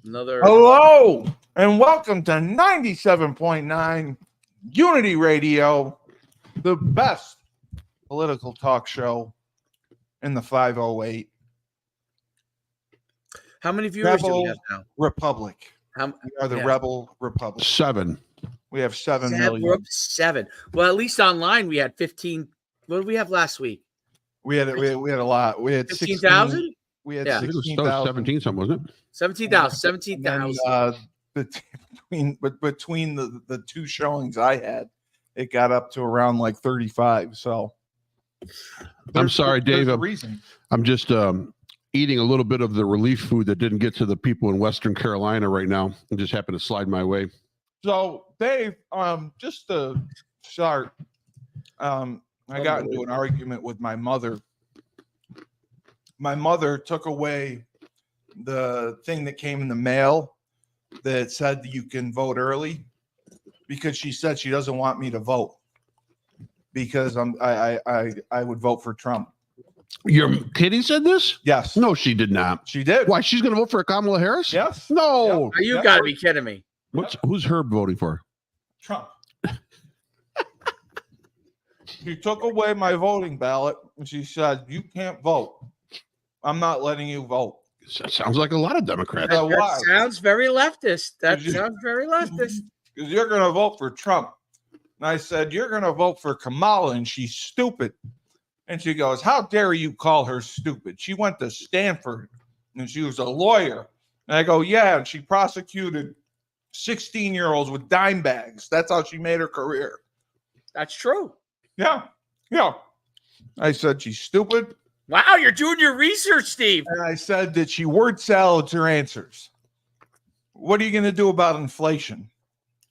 Another. Hello and welcome to 97.9 Unity Radio, the best political talk show in the 508. How many viewers do we have now? Republic. We are the Rebel Republic. 7. We have 7 million. We're up to 7. Well, at least online we had 15. What did we have last week? We had a lot. We had 15,000. We had Yeah. 16,000. 17 something, wasn't it? 17,000. 17,000. Between the two showings I had, it got up to around like 35. So I'm sorry, Dave. Reason. I'm just eating a little bit of the relief food that didn't get to the people in Western Carolina right now. It just happened to slide my way. So, Dave, just to start, I got into an argument with my mother. My mother took away the thing that came in the mail that said that you can vote early because she said she doesn't want me to vote because I would vote for Trump. Your Kitty said this? Yes. No, she did not. She did. Why? She's going to vote for Kamala Harris? Yes. No. Yep. You got to be kidding me. Who's Herb voting for? Trump. She took away my voting ballot and she said, "You can't vote. I'm not letting you vote." That sounds like a lot of Democrats. That sounds very leftist. That sounds very leftist. Because you're going to vote for Trump. And I said, "You're going to vote for Kamala, and she's stupid." And she goes, "How dare you call her stupid? She went to Stanford, and she was a lawyer." And I go, "Yeah, and she prosecuted 16-year-olds with dime bags. That's how she made her career." That's true. Yeah. I said, "She's stupid." Wow, you're doing your research, Steve. And I said that she word salads her answers. What are you going to do about inflation?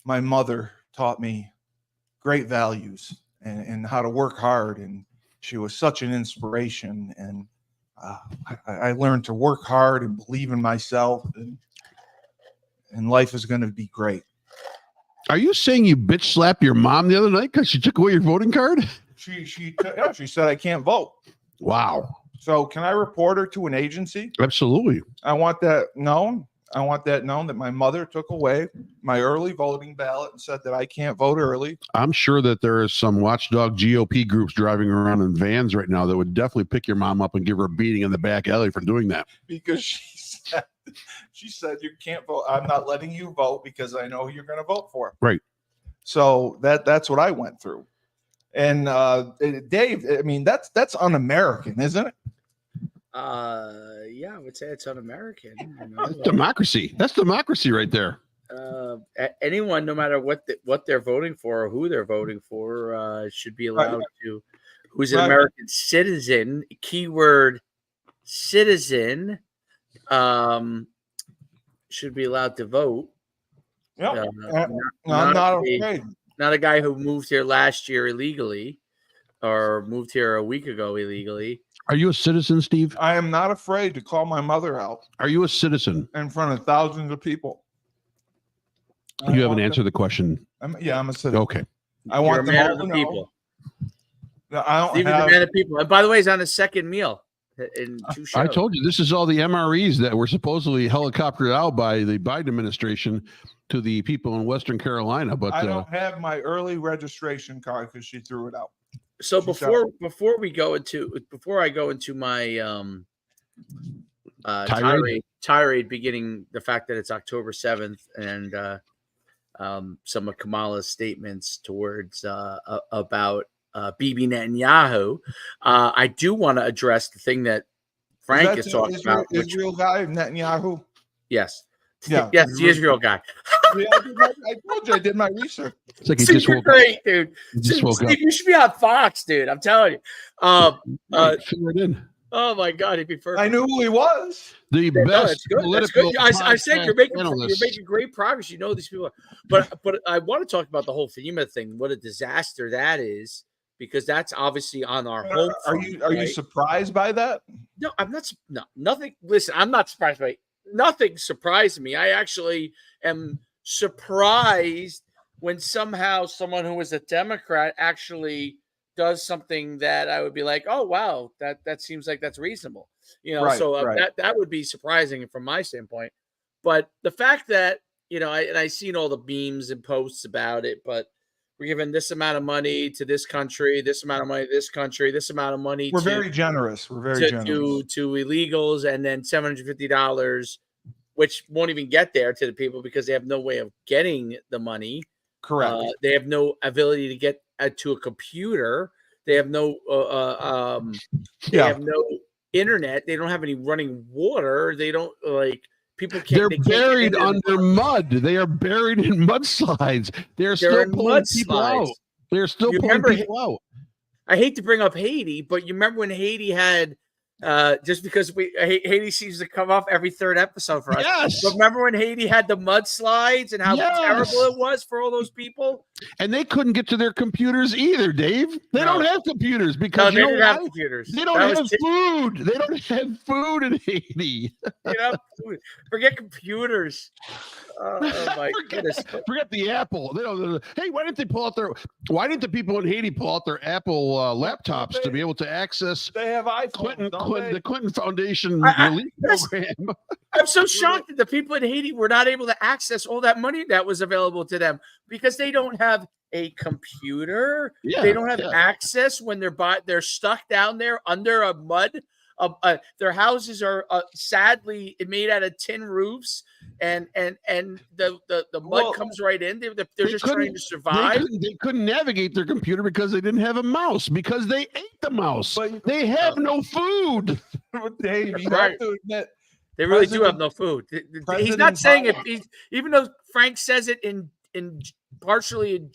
My mother taught me great values and how to work hard. And she was such an inspiration. And I learned to work hard and believe in myself. And life is going to be great. Are you saying you bitch slapped your mom the other night because she took away your voting card? She said I can't vote. Wow. So can I report her to an agency? Absolutely. I want that known. I want that known that my mother took away my early voting ballot and said that I can't vote early. I'm sure that there is some watchdog GOP groups driving around in vans right now that would definitely pick your mom up and give her a beating in the back alley for doing that. Because she said you can't vote. I'm not letting you vote because I know who you're going to vote for. Right. So that's what I went through. And Dave, I mean, that's un-American, isn't it? Yeah, I would say it's un-American. That's democracy. That's democracy right there. Anyone, no matter what they're voting for or who they're voting for, should be allowed to. Who's an American citizen? Keyword citizen. Should be allowed to vote. Yeah, I'm not afraid. Not a guy who moved here last year illegally or moved here a week ago illegally. Are you a citizen, Steve? I am not afraid to call my mother out. Are you a citizen? In front of thousands of people. You haven't answered the question. I'm a citizen. Okay. I want them all to know. People. I don't Steve's a man of people. And by the way, he's on his second meal in 2 shows. I told you, this is all the MREs that were supposedly helicoptered out by the Biden administration to the people in Western Carolina. But I don't have my early registration card because she threw it out. So before I go into my tirade, beginning the fact that it's October 7th and some of Kamala's statements towards about Bibi Netanyahu, I do want to address the thing that Frank is talking about. Israel guy, Netanyahu? Yes. Yeah. Yes, the Israel guy. I told you I did my research. It's like Super great, dude. Steve, you should be on Fox, dude. I'm telling you. Oh my God, he'd be perfect. I knew who he was. The best political. I said you're making great progress. You know these people, but I want to talk about the whole FEMA thing. What a disaster that is, because that's obviously on our home. Are you surprised by that? No, I'm not. No, nothing. Listen, I'm not surprised by it. Nothing surprised me. I actually am surprised when somehow someone who is a Democrat actually does something that I would be like, oh wow, that seems like that's reasonable, you know. That would be surprising from my standpoint. But the fact that, I seen all the memes and posts about it, but we're giving this amount of money to this country, this amount of money to this country, this amount of money We're very generous. We're very generous to illegals, and then $750, which won't even get there to the people because they have no way of getting the money. Correct. They have no ability to get to a computer. They have no they have no internet. They don't have any running water. They don't people can't. They're buried under mud. They are buried in mudslides. They're still pulling people out. They're still pulling people out. I hate to bring up Haiti, but you remember when Haiti had just because Haiti seems to come up every third episode for us. Yes. But remember when Haiti had the mudslides and how terrible it was for all those people? And they couldn't get to their computers either, Dave. They don't have computers because they don't have computers. They don't have food. They don't have food in Haiti. Forget computers. Oh my goodness! Forget the Apple. They don't. Hey, why didn't the people in Haiti pull out their Apple laptops to be able to access? They have iPhones. The Clinton Foundation relief program. I'm so shocked that the people in Haiti were not able to access all that money that was available to them because they don't have a computer. They don't have access when they're stuck down there under a mud. Their houses are sadly made out of tin roofs, and the mud comes right in. They're just trying to survive. They couldn't navigate their computer because they didn't have a mouse because they ate the mouse. But they have no food. Dave, you have to admit, they really do have no food. He's not saying it, even though Frank says it in partially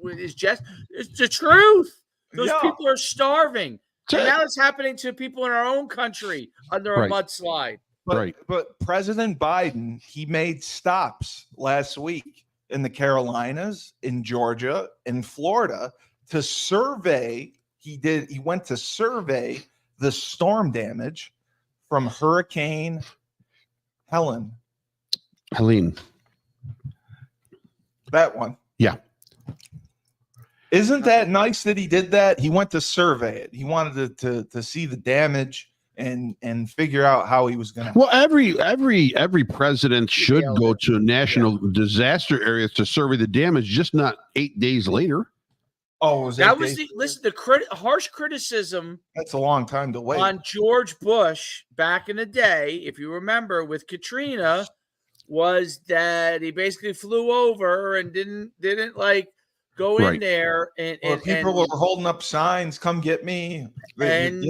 with his jest. It's the truth. Those people are starving. And now it's happening to people in our own country under a mudslide. But President Biden, he made stops last week in the Carolinas, in Georgia, in Florida to survey. He went to survey the storm damage from Hurricane Helene. That one. Yeah. Isn't that nice that he did that? He went to survey it. He wanted to see the damage and figure out how he was going to. Well, every president should go to national disaster areas to survey the damage, just not 8 days later. Oh, the harsh criticism. That's a long time to wait on George Bush back in the day. If you remember, with Katrina, was that he basically flew over and didn't go in there and people were holding up signs, come get me. And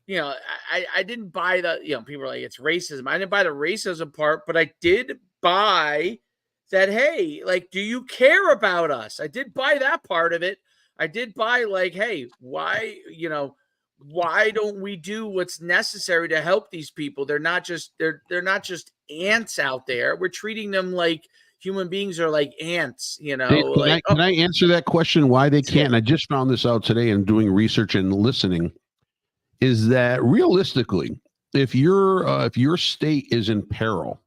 I didn't buy the, people are like, it's racism. I didn't buy the racism part, but I did buy that, hey, do you care about us? I did buy that part of it. I did buy hey, why don't we do what's necessary to help these people? They're not just ants out there. We're treating them like human beings are like ants, Can I answer that question? Why they can't? And I just found this out today in doing research and listening. Is that realistically, if your state is in peril,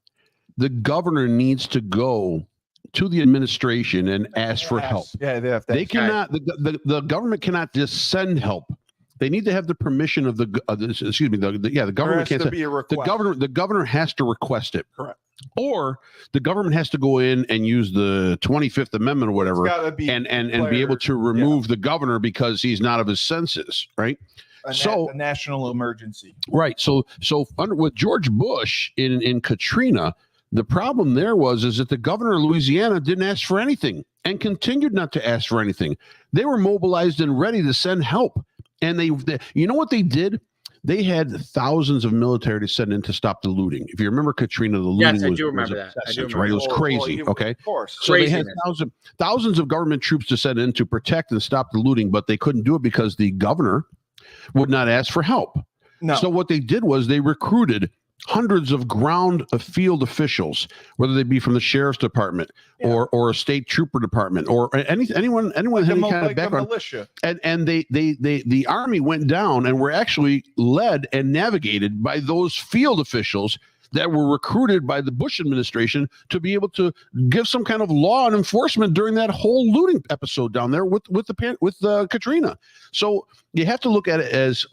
the governor needs to go to the administration and ask for help. Yeah, they have to. They cannot. The government cannot just send help. They need to have the permission of the government can't say, the governor has to request it. Correct. Or the government has to go in and use the 25th Amendment or whatever and be able to remove the governor because he's not of his senses, right? A national emergency. Right. So with George Bush in Katrina, the problem there is that the governor of Louisiana didn't ask for anything and continued not to ask for anything. They were mobilized and ready to send help. And they you know what they did? They had thousands of military to send in to stop the looting. If you remember Katrina, the looting I do remember that. Right? It was crazy. Okay. Of course. So they had thousands of government troops to send in to protect and stop the looting, but they couldn't do it because the governor would not ask for help. No. So what they did was they recruited hundreds of ground field officials, whether they be from the sheriff's department or a state trooper department or anyone with any kind of background. Militia. And the army went down and were actually led and navigated by those field officials that were recruited by the Bush administration to be able to give some kind of law and enforcement during that whole looting episode down there with Katrina. So you have to look at it as,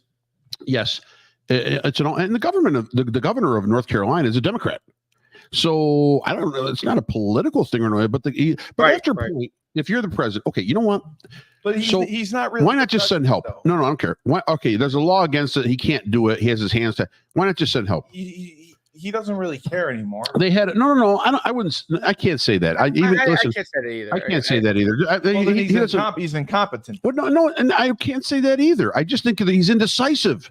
yes, and the governor of North Carolina is a Democrat. So I don't know. It's not a political thing or no, but after a point, if you're the president, okay, you know what? But he's not really. Why not just send help? Though. No, I don't care. Why? Okay, there's a law against it. He can't do it. He has his hands tied. Why not just send help? He doesn't really care anymore. They had no. I wouldn't. I can't say that. I can't say that either. I can't say that either. He's incompetent. Well, no, and I can't say that either. I just think that he's indecisive.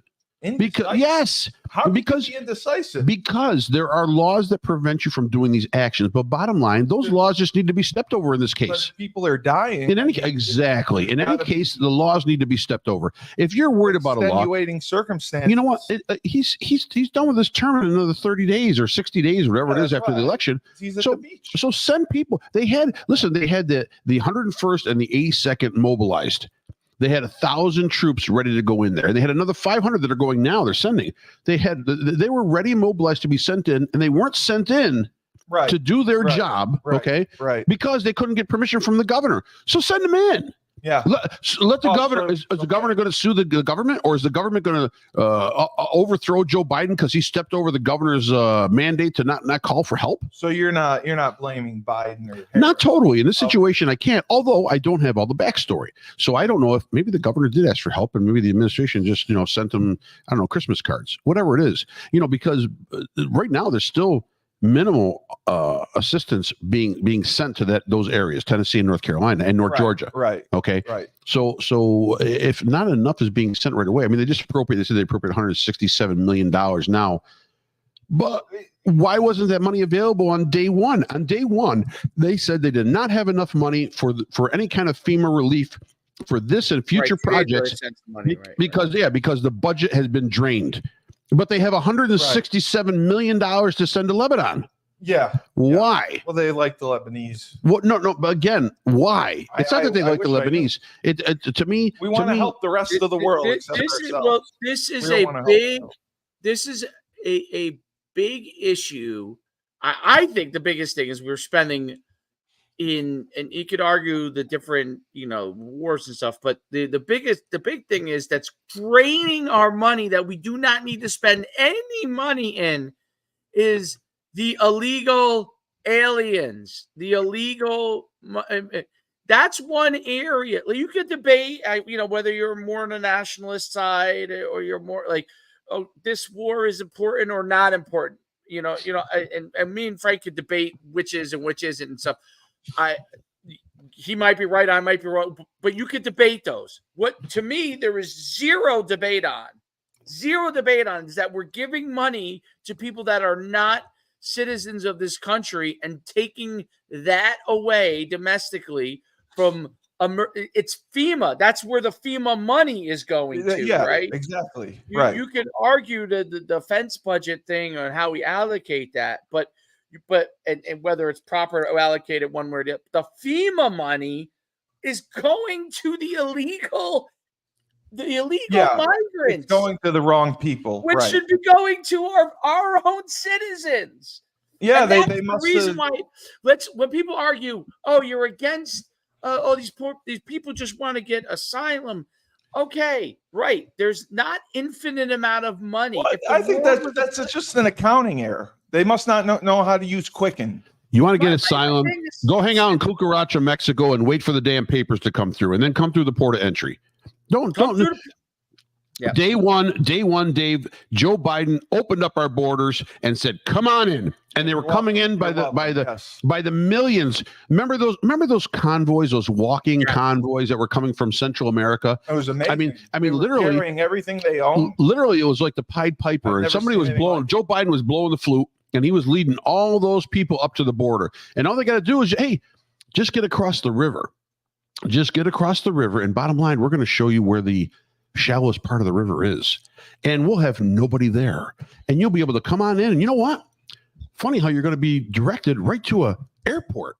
Because yes, how because he indecisive? Because there are laws that prevent you from doing these actions. But bottom line, those laws just need to be stepped over in this case. People are dying. In any case, the laws need to be stepped over. If you're worried about a law, extenuating circumstance, you know what? He's done with this term in another 30 days or 60 days, whatever it is after the election. He's at the beach. So send people. They had the 101st and the 82nd mobilized. They had 1,000 troops ready to go in there. They had another 500 that are going now. They're sending. They were ready and mobilized to be sent in, and they weren't sent in to do their job. Okay, because they couldn't get permission from the governor. So send them in. Yeah. Let the governor. Is the governor going to sue the government, or is the government going to overthrow Joe Biden because he stepped over the governor's mandate to not call for help? So you're not blaming Biden or not totally in this situation. I can't, although I don't have all the backstory, so I don't know if maybe the governor did ask for help and maybe the administration just sent them Christmas cards, whatever it is, because right now there's still minimal assistance being sent to those areas, Tennessee and North Carolina and North Georgia. Right. Okay. Right. So if not enough is being sent right away, I mean, they said they appropriate $167 million now, but why wasn't that money available on day one? On day one, they said they did not have enough money for any kind of FEMA relief for this and future projects because the budget has been drained. But they have $167 million to send to Lebanon. Yeah. Why? Well, they like the Lebanese. Well, no. But again, why? It's not that they like the Lebanese. To me, we want to help the rest of the world. This is a big issue. I think the biggest thing is we're spending and you could argue the different wars and stuff, but the big thing is that's draining our money that we do not need to spend any money in is the illegal aliens, the illegal. That's one area you could debate. Whether you're more on the nationalist side or you're more like, oh, this war is important or not important. And me and Frank could debate which is and which isn't and stuff. He might be right, I might be wrong, but you could debate those. What to me there is zero debate on is that we're giving money to people that are not citizens of this country and taking that away domestically from it's FEMA. That's where the FEMA money is going to, right? Exactly. You could argue the defense budget thing on how we allocate that, but whether it's proper to allocate it one way or the other. The FEMA money is going to the illegal migrants. It's going to the wrong people. Which should be going to our own citizens. Yeah, and they must. The reason why when people argue, oh, you're against these people just want to get asylum. Okay, right. There's not infinite amount of money. Well, I think that's just an accounting error. They must not know how to use Quicken. You want to get asylum? Go hang out in Cucaracha, Mexico, and wait for the damn papers to come through, and then come through the port of entry. Don't. Yeah. Day one, Dave. Joe Biden opened up our borders and said, "Come on in," and they were coming in by the millions. Remember those convoys, those walking convoys that were coming from Central America? It was amazing. I mean, literally carrying everything they own. Literally, it was like the Pied Piper, and somebody was blowing. Joe Biden was blowing the flute, and he was leading all those people up to the border. And all they got to do is, hey, just get across the river. Just get across the river, and bottom line, we're going to show you where the shallowest part of the river is, and we'll have nobody there, and you'll be able to come on in. And you know what? Funny how you're going to be directed right to a airport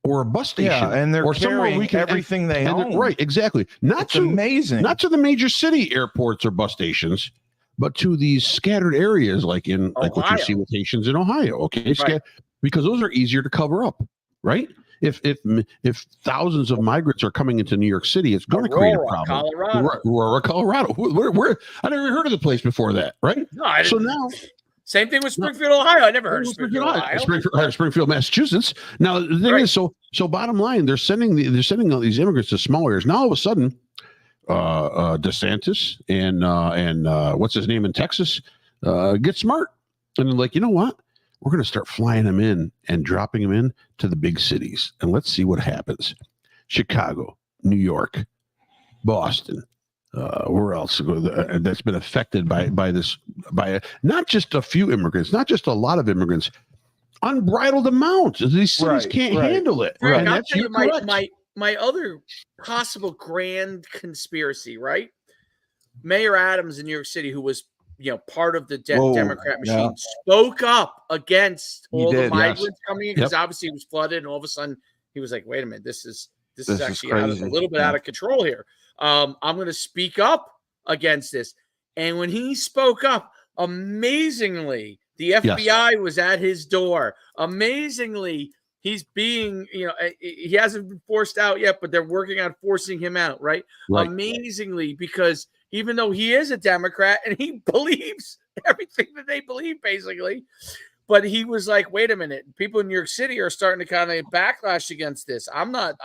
or a bus station, and they're or carrying we can everything they own. Right, exactly. Amazing. Not to the major city airports or bus stations, but to these scattered areas, like what you see with Haitians in Ohio. Okay, right. Because those are easier to cover up, right? If thousands of migrants are coming into New York City, it's going to create a problem. Aurora, Colorado. Where I never heard of the place before that, right? No, I didn't. So now, Same thing with Springfield, Ohio. I never heard of Springfield, Ohio. Springfield, Massachusetts. Now the thing is, so bottom line, they're sending all these immigrants to small areas. Now all of a sudden, DeSantis and what's his name in Texas get smart, and they're like, you know what? We're going to start flying them in and dropping them in to the big cities, and let's see what happens. Chicago, New York, Boston. Where else that's been affected by not just a few immigrants, not just a lot of immigrants, unbridled amounts. These cities can't handle it. Right. And I'll tell you my other possible grand conspiracy, right? Mayor Adams in New York City, who was part of the Democrat machine, spoke up against the migrants coming in, because obviously it was flooded, and all of a sudden he was like, wait a minute, this is actually a little bit out of control here. I'm going to speak up against this. And when he spoke up, amazingly, the FBI was at his door. Amazingly, he's being, he hasn't been forced out yet, but they're working on forcing him out, right? Amazingly, because even though he is a Democrat and he believes everything that they believe, basically, but he was like, wait a minute, people in New York City are starting to kind of backlash against this. I'm not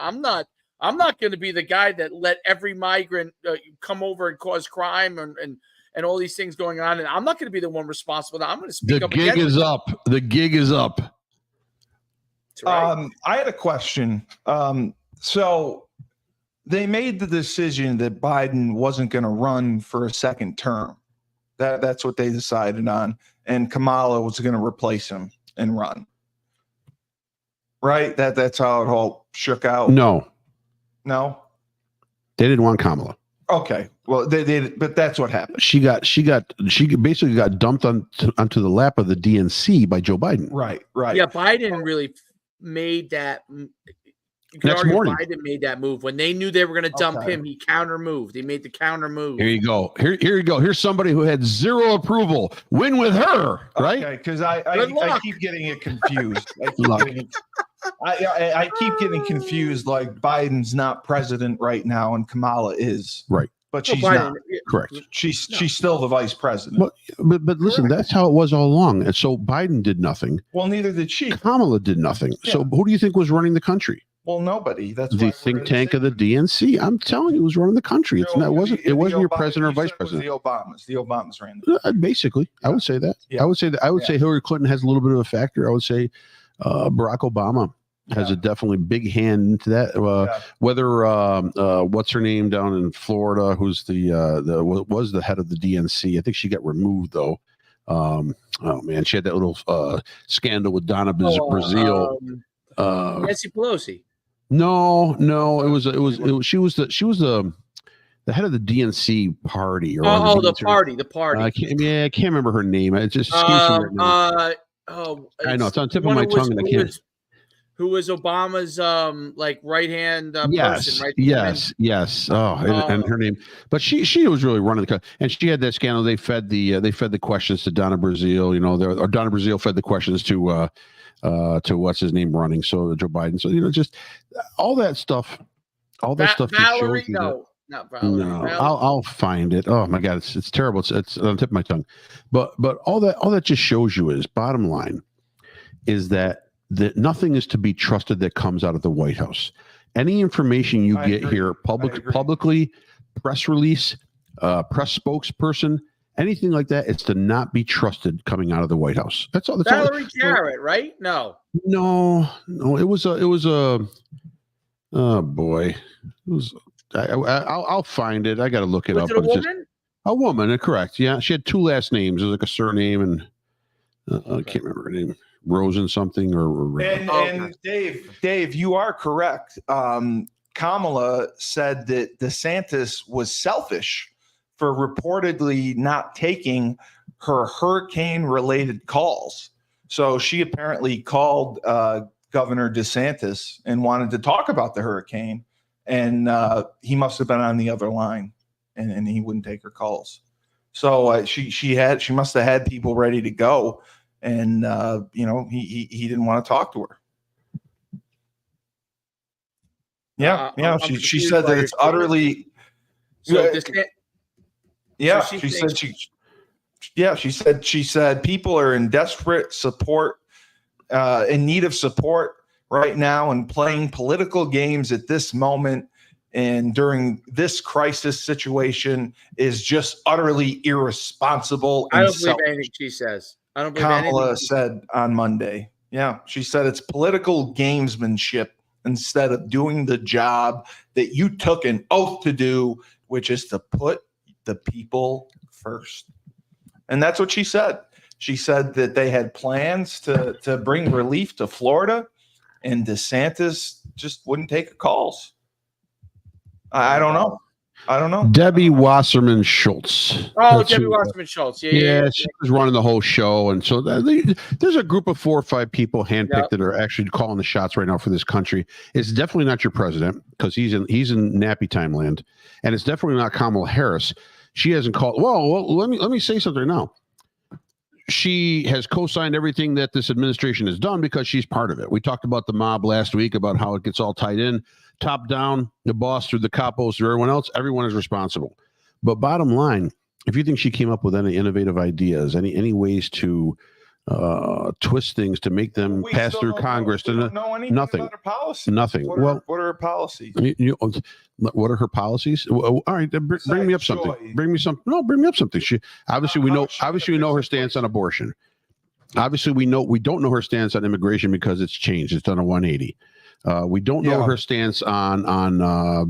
going to be the guy that let every migrant come over and cause crime and all these things going on. And I'm not going to be the one responsible. I'm going to speak up. The gig is up. The gig is up. That's right. I had a question. So they made the decision that Biden wasn't going to run for a second term. That's what they decided on. And Kamala was going to replace him and run. Right? That's how it all shook out. No. They didn't want Kamala. Okay. Well, they did, but that's what happened. She basically got dumped onto the lap of the DNC by Joe Biden. Right. Yeah, Biden really made that. Next morning, Biden made that move when they knew they were going to dump him. He counter moved. He made the counter move. Here you go. Here you go. Here's somebody who had zero approval. Win with her, right? Okay, because I keep getting it confused. I keep getting confused. Like Biden's not president right now, and Kamala is. Right. But she's not. Correct. She's still the vice president. But listen, that's how it was all along. And so Biden did nothing. Well, neither did she. Kamala did nothing. Yeah. So who do you think was running the country? Well, nobody. That's the think tank of the DNC. I'm telling you, it was running the country. It wasn't your president or vice president. The Obamas ran. Basically, I would say that. Yeah. I would say Hillary Clinton has a little bit of a factor. I would say Barack Obama has a definitely big hand into that. Whether what's her name down in Florida, who's was the head of the DNC. I think she got removed though. Oh man, she had that little scandal with Donna Brazile. Nancy Pelosi. No, she was the head of the DNC party. The party. I can't remember her name. It just escapes me right now. I know it's on the tip of my tongue, and I can't. Who was Obama's right hand person? Right? Yes. And her name, but she was really running the country, and she had that scandal. They fed the questions to Donna Brazile. Or Donna Brazile fed the questions to what's his name running. So Joe Biden. So just all that stuff. All that stuff. Valerie, no. Not Valerie. No, I'll find it. Oh my God, it's terrible. It's on the tip of my tongue. But all that just shows you is bottom line is that nothing is to be trusted that comes out of the White House. Any information you get here, publicly, press release, press spokesperson, anything like that, it's to not be trusted coming out of the White House. That's all. Valerie Jarrett, right? No. It was a. Oh boy, it was. I'll find it. I got to look it up. Was it a woman? A woman, correct? Yeah, she had two last names. It was like a surname, and I can't remember her name. Rosen something or and Dave, you are correct. Kamala said that DeSantis was selfish for reportedly not taking her hurricane-related calls. So she apparently called Governor DeSantis and wanted to talk about the hurricane, and he must have been on the other line, and he wouldn't take her calls. So she must have had people ready to go. And he didn't want to talk to her. She said that it's utterly. So Yeah, she said people are in desperate support, in need of support right now, and playing political games at this moment and during this crisis situation is just utterly irresponsible. I And don't believe anything she says. I don't believe Kamala anything. said on Monday. Yeah, she said it's political gamesmanship instead of doing the job that you took an oath to do, which is to put the people first. And that's what she said. She said that they had plans to bring relief to Florida, and DeSantis just wouldn't take calls. I don't know. Debbie Wasserman Schultz. Oh, That's Debbie who- Wasserman Schultz. Yeah, she was running the whole show, and so there's a group of 4 or 5 people handpicked that are actually calling the shots right now for this country. It's definitely not your president because he's in nappy time land, and it's definitely not Kamala Harris. She hasn't called. Well, let me say something now. She has co-signed everything that this administration has done because she's part of it. We talked about the mob last week about how it gets all tied in, top down, the boss through the capos through everyone else. Everyone is responsible. But bottom line, if you think she came up with any innovative ideas, any ways to twist things to make them pass through Congress, nothing. About her policy. Nothing. What are her policies? What are her policies? Well, all right, bring me up something. Bring me up something. She obviously we know her stance on abortion. Obviously, we don't know her stance on immigration because it's changed. It's done a 180. We don't know her stance on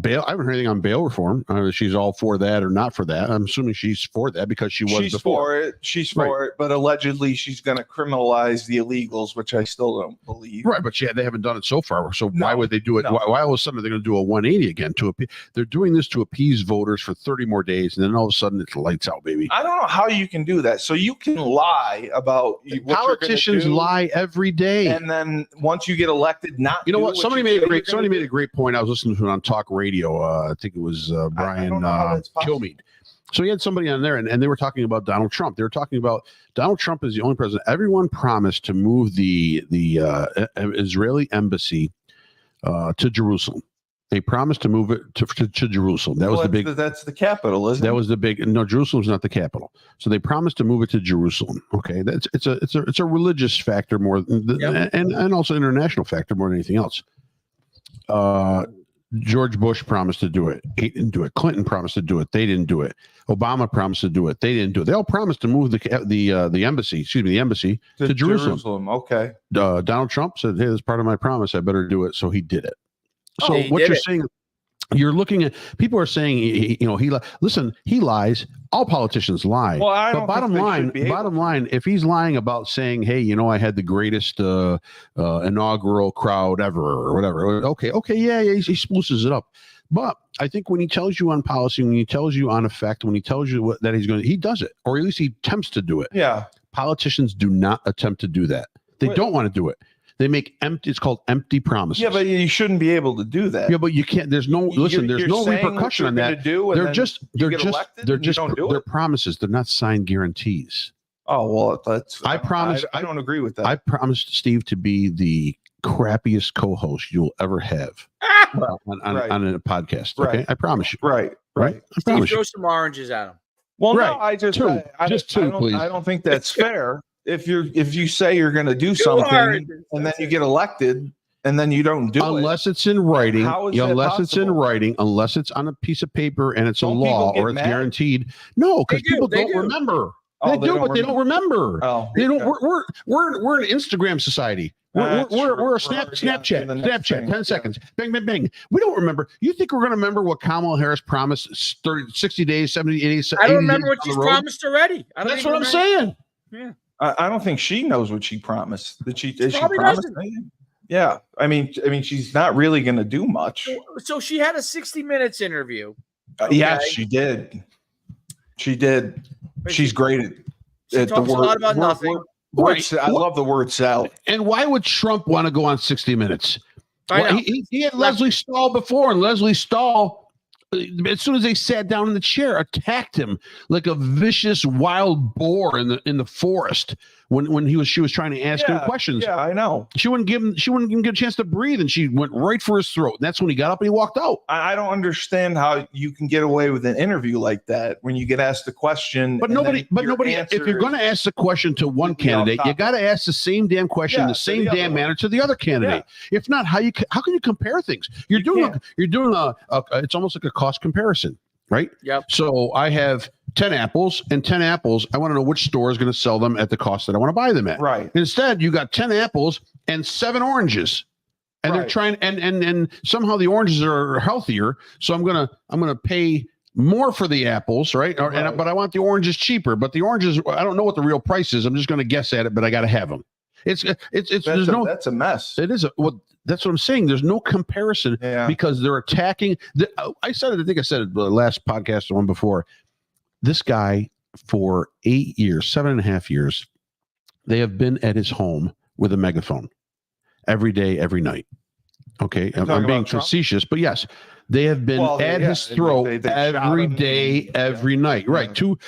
bail. I haven't heard anything on bail reform. She's all for that or not for that. I'm assuming she's for that because she's before. She's for it, but allegedly she's going to criminalize the illegals, which I still don't believe. Right, but they haven't done it so far. So why would they do it? Why all of a sudden are they going to do a 180 again? They're doing this to appease voters for 30 more days, and then all of a sudden it's lights out, baby. I don't know how you can do that. So you can lie about what politicians lie every day, and then once you get elected, not you know what? Somebody made a great point. I was listening to it on talk radio. I think it was Brian Kilmeade. So he had somebody on there, and they were talking about Donald Trump. They were talking about Donald Trump is the only president. Everyone promised to move the Israeli embassy to Jerusalem. They promised to move it to Jerusalem. That was the big. That's the capital, isn't it? That was the big. No, Jerusalem's not the capital. So they promised to move it to Jerusalem. Okay, it's a religious factor more than, and also international factor more than anything else. George Bush promised to do it. He didn't do it. Clinton promised to do it. They didn't do it. Obama promised to do it. They didn't do it. They all promised to move the embassy to Jerusalem. Okay. Donald Trump said, "Hey, that's part of my promise. I better do it." So he did it. So what you're saying, you're looking at people are saying, he lies. All politicians lie. Well, but bottom line, if he's lying about saying, "Hey, I had the greatest inaugural crowd ever," or whatever, okay, yeah, he spruces it up. But I think when he tells you on policy, when he tells you on effect, when he tells you that he does it, or at least he attempts to do it. Yeah. Politicians do not attempt to do that. They don't want to do it. They make empty. It's called empty promises. Yeah, but you shouldn't be able to do that. Yeah, but you can't. There's no There's no repercussion on that. They're promises. They're not signed guarantees. Oh well, that's. I promise. I don't agree with that. I promised Steve to be the crappiest co-host you'll ever have on a podcast. Okay, I promise you. Right. I Steve, throw some oranges at him. Well, no, I just two, please. I don't think that's fair. If you say you're going to do something and then you get elected and then you don't do it, unless it's in writing, unless it's in writing, unless it's on a piece of paper and it's a law or it's guaranteed. No, because people don't remember. They do, but they don't remember. Oh, they don't. We're an Instagram society. We're a Snapchat. 10 seconds. Bang, bang, bang. We don't remember. You think we're going to remember what Kamala Harris promised 60 days, 70 days? I don't remember what she's promised already. That's what I'm saying. Yeah. I don't think she knows what she promised. Did she probably promise doesn't. anything? Yeah. I mean, she's not really going to do much. So she had a 60 Minutes interview. Yes, she did. She did. She's great at the word. A lot about nothing. I love the word salad. And why would Trump want to go on 60 Minutes? He had Leslie Stahl before, and Leslie Stahl as soon as they sat down in the chair, attacked him like a vicious wild boar in the forest when she was trying to ask him questions. Yeah, I know. She wouldn't give him a chance to breathe, and she went right for his throat. And that's when he got up and he walked out. I don't understand how you can get away with an interview like that when you get asked a question. But nobody. If you're going to ask the question to one candidate, you got to ask the same damn question, the same damn manner to the other candidate. Yeah. If not, how can you compare things? You're doing it's almost like a cost comparison, right? Yep. So I have 10 apples and 10 apples. I want to know which store is going to sell them at the cost that I want to buy them at. Right. Instead, you got 10 apples and 7 oranges. And they're trying and somehow the oranges are healthier. So I'm gonna pay more for the apples, right? But I want the oranges cheaper. But the oranges, I don't know what the real price is. I'm just gonna guess at it, but I gotta have them. That's a mess. It is that's what I'm saying. There's no comparison because they're attacking. I think I said it the last podcast, the one before. This guy for 8 years, 7.5 years, they have been at his home with a megaphone every day, every night. Okay, I'm being facetious, but yes, they have been at his throat every day, every night. Right, two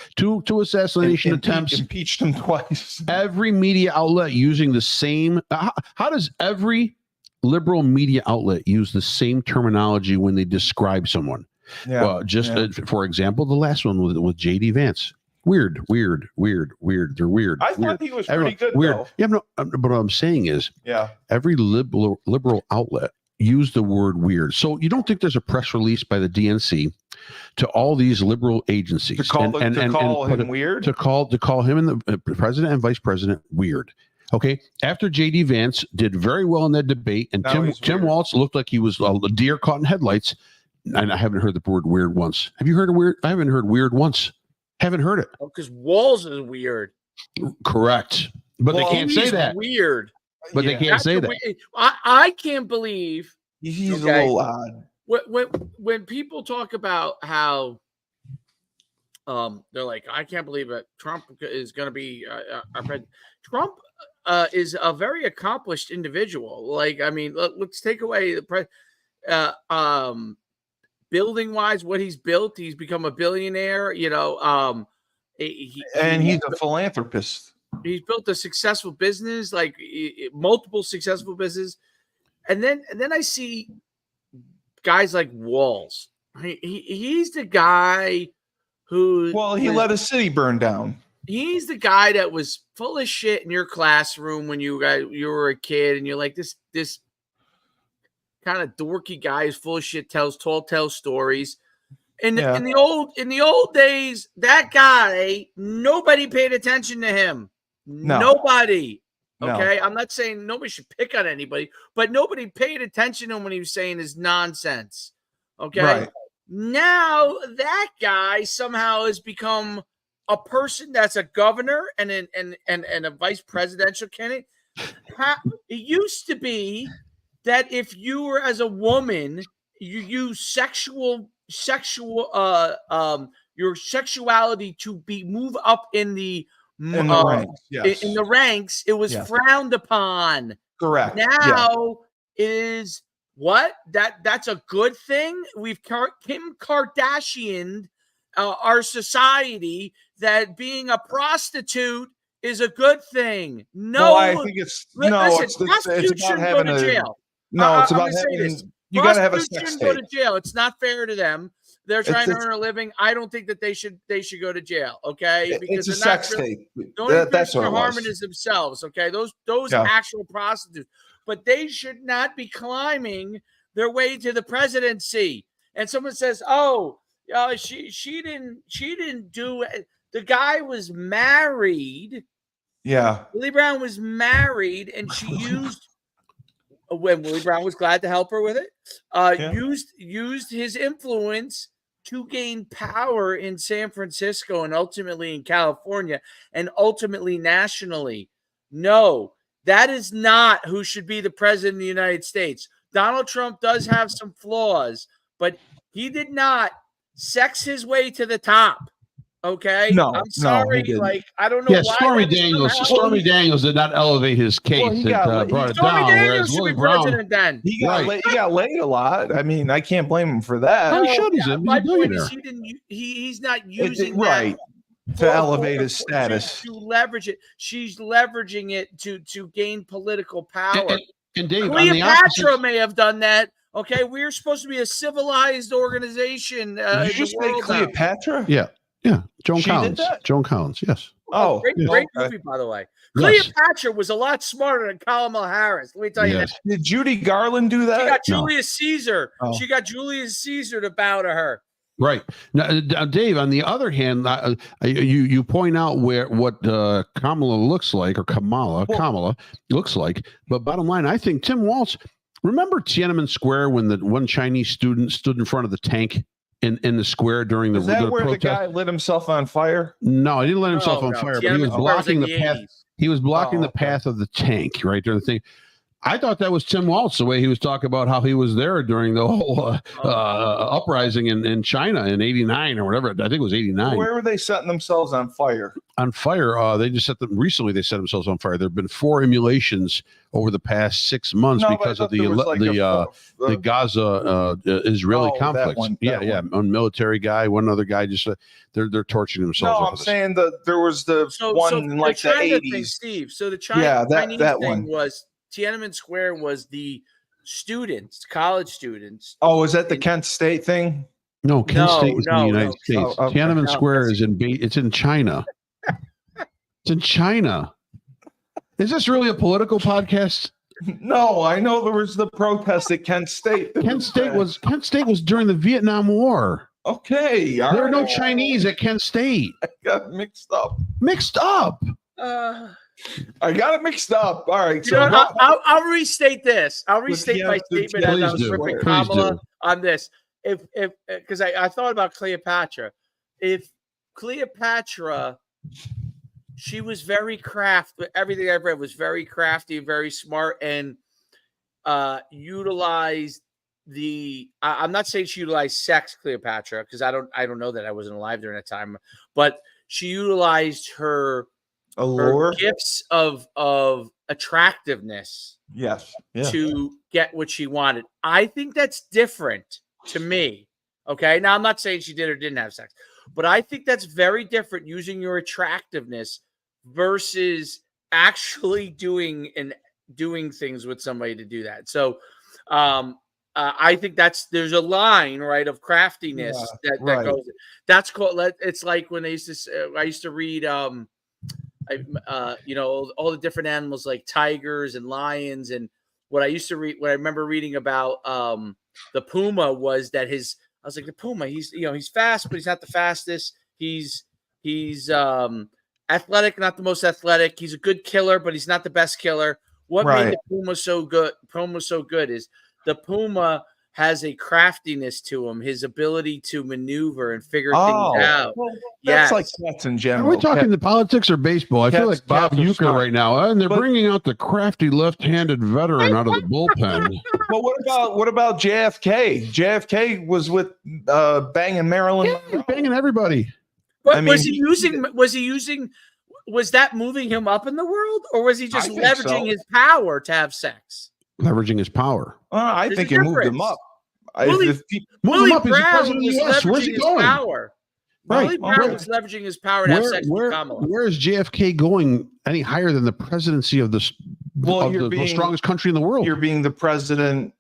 assassination attempts, impeached him twice. Every media outlet using the same. How does every liberal media outlet use the same terminology when they describe someone? For example, the last one with J.D. Vance. Weird. They're weird. I thought he was pretty good. Weird. Though. Yeah, no. But what I'm saying is, every liberal outlet used the word weird. So you don't think there's a press release by the DNC to all these liberal agencies to call him weird? To call him and the president and vice president weird. Okay. After J.D. Vance did very well in that debate, and Tim Walz looked like he was a deer caught in headlights. And I haven't heard the word weird once. Have you heard of weird? I haven't heard weird once. Haven't heard it. Oh, because Walz is weird. Correct. But they can't say that. Weird. But they can't say that. I can't believe he's a little odd. When people talk about how they're like, I can't believe it. Trump is going to be our president. Trump is a very accomplished individual. Like, I mean, let's take away the building wise, what he's built. He's become a billionaire. You know, he's a philanthropist. He's built a successful business, like multiple successful businesses, and then I see guys like Walz. He's the guy who he let a city burn down. He's the guy that was full of shit in your classroom when you were a kid, and you're like this kind of dorky guy who's full of shit, tells tall tale stories. In the old days, that guy, nobody paid attention to him. No. Nobody. Okay. No. I'm not saying nobody should pick on anybody, but nobody paid attention to him when he was saying his nonsense. Okay. Right. Now that guy somehow has become a person that's a governor and a vice presidential candidate. It used to be that if you were as a woman, you use your sexuality to move up in the ranks. Yes. In the ranks, it was frowned upon. Correct. Now is what? That's a good thing. We've Kim Kardashian our society that being a prostitute is a good thing. No, I think it's about having a jail. No, it's about having. You got to have a sex tape. Go to jail. It's not fair to them. They're trying to earn a living. I don't think that they should go to jail. Okay, because it's a sex tape. The only person they're harming is themselves. Okay, those actual prostitutes, but they should not be climbing their way to the presidency. And someone says, "Oh, she didn't do it." The guy was married. Yeah, Willie Brown was married, and she used. When Willie Brown was glad to help her with it, used his influence to gain power in San Francisco and ultimately in California and ultimately nationally. No, that is not who should be the president of the United States. Donald Trump does have some flaws, but he did not sex his way to the top. Okay, No, I'm he sorry. didn't. Like, I don't know Yeah, why. Stormy that is Daniels. somehow- Stormy Daniels did not elevate his case. Well, he it got- brought it Stormy down. Daniels Whereas should Willie be Brown, president then. He got he got laid a lot. I mean, I can't blame him for that. Oh, he should. He's a My point billionaire. is, he's not using Right that to elevate his status. to leverage it. She's leveraging it to gain political power. And Dave, on the Cleopatra opposite, may have done that. Okay, we're supposed to be a civilized organization. Did you just say Cleopatra? yeah, Joan She did Collins. that? Joan Collins, yes. Oh, Great okay. movie, by the way. Yes. Cleopatra was a lot smarter than Kamala Harris. Let me tell you Yes. that. Did Judy Garland do that? She got No. Julius Caesar. Oh. She got Julius Caesar to bow to her. Right now, Dave. On the other hand, you point out what Kamala looks like, or Kamala looks like. But bottom line, I think Tim Walz. Remember Tiananmen Square when the one Chinese student stood in front of the tank in the square during the Is that where protest? the guy lit himself on fire? No, he didn't let himself on fire, but he was Tiananmen Square blocking in the path. 80s. He was blocking Oh, the path of the tank right during the thing. I thought that was Tim Walz, the way he was talking about how he was there during the whole uprising in China in '89 or whatever. I think it was '89. Where were they setting themselves on fire? On fire, they just set them recently. They set themselves on fire. There have been 4 emulations over the past 6 months No, but I because of thought there was like the Gaza Israeli Oh, that conflict. one, Yeah, that yeah. One military guy, one other guy. Just they're torturing themselves. No, over I'm this. saying that there was the one in like the China thing, 80s. Steve. So the Yeah, Chinese that thing one. was Tiananmen Square was the students, college students. Oh, is that the Kent State thing? No, Kent State is in the United States. Oh, okay. Tiananmen No, Square is it's in China. It's in China. Is this really a political podcast? No, I know there was the protest at Kent State. Kent State was during the Vietnam War. Okay. There are no Chinese at Kent State. I got mixed up. Mixed up. I got it mixed up. All right. You know, I'll restate this. I'll restate my Please statement as I was do. ripping Please Kamala do. on this. If because I thought about Cleopatra. If Cleopatra, she was very crafty. Everything I've read was very crafty, very smart, and utilized the. I'm not saying she utilized sex, Cleopatra, because I don't know that. I wasn't alive during that time, but she utilized her allure, gifts of attractiveness, yes, yeah. to get what she wanted. I think that's different to me. Okay, now I'm not saying she did or didn't have sex, but I think that's very different, using your attractiveness versus actually doing things with somebody to do that. So I think there's a line, right, of craftiness that goes. That's called. It's like when I used to read all the different animals like tigers and lions, and what I remember reading about the puma was that I was like, the puma, he's fast, but he's not the fastest. He's athletic, not the most athletic. He's a good killer, but he's not the best killer. What made the puma so good? Is the puma has a craftiness to him, his ability to maneuver and figure things out. Well, that's like cats in general. Are we talking the politics or baseball? I feel like Bob Uecker right now, and they're bringing out the crafty left-handed veteran out of the bullpen. Well, what about JFK? JFK was with banging Marilyn. Yeah, banging everybody. But was that moving him up in the world, or was he just leveraging his power to have sex? Leveraging his power. I think it moved him up. Willie Brown was leveraging his power. Willie Brown was leveraging his power to have sex with Kamala. Where is JFK going any higher than the presidency of the strongest country in the world? You're being the president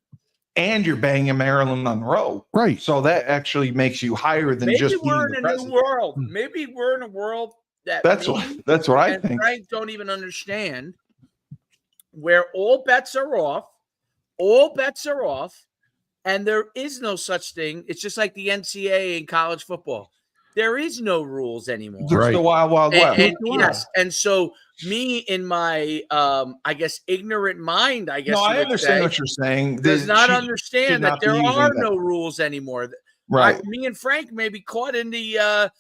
and you're banging Marilyn Monroe. Right. So that actually makes you higher than just being the president. Maybe we're in a new world. Maybe we're in a world that's what I think. Frank don't even understand, where all bets are off. All bets are off. And there is no such thing. It's just like the NCAA in college football. There is no rules anymore. There's the Wild Wild West. Yes. And so me, in my, I guess, ignorant mind, I understand what you're saying. Does not understand that there are no rules anymore. Right. Me and Frank may be caught in the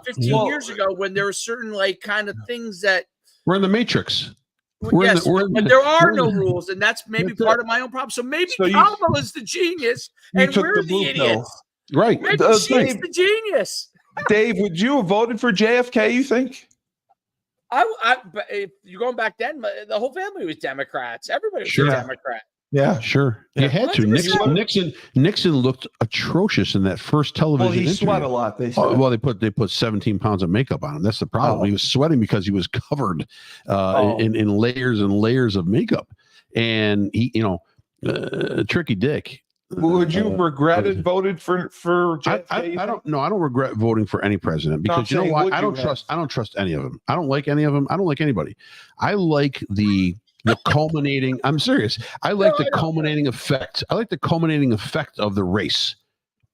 15 years ago when there were certain kind of things that we're in the Matrix. But there are no rules, and that's maybe part of my own problem. So maybe Kamala is the genius, and we're the idiots. Right. Maybe she's the genius. Dave, would you have voted for JFK, you think? But if you're going back then, the whole family was Democrats. Everybody was Sure. a Democrat. Yeah. Sure. You had to. 100%. Nixon looked atrocious in that first television Well, he interview. sweat a lot. They said. Well, they put 17 pounds of makeup on him. That's the problem. He was sweating because he was covered in layers and layers of makeup. And he, tricky dick. Would you have regretted voted for JFK? I don't know. I don't regret voting for any president because you know what? I don't trust any of them. I don't like any of them. I don't like anybody. I like the culminating. I'm serious. I like the culminating effect. I like the culminating effect of the race.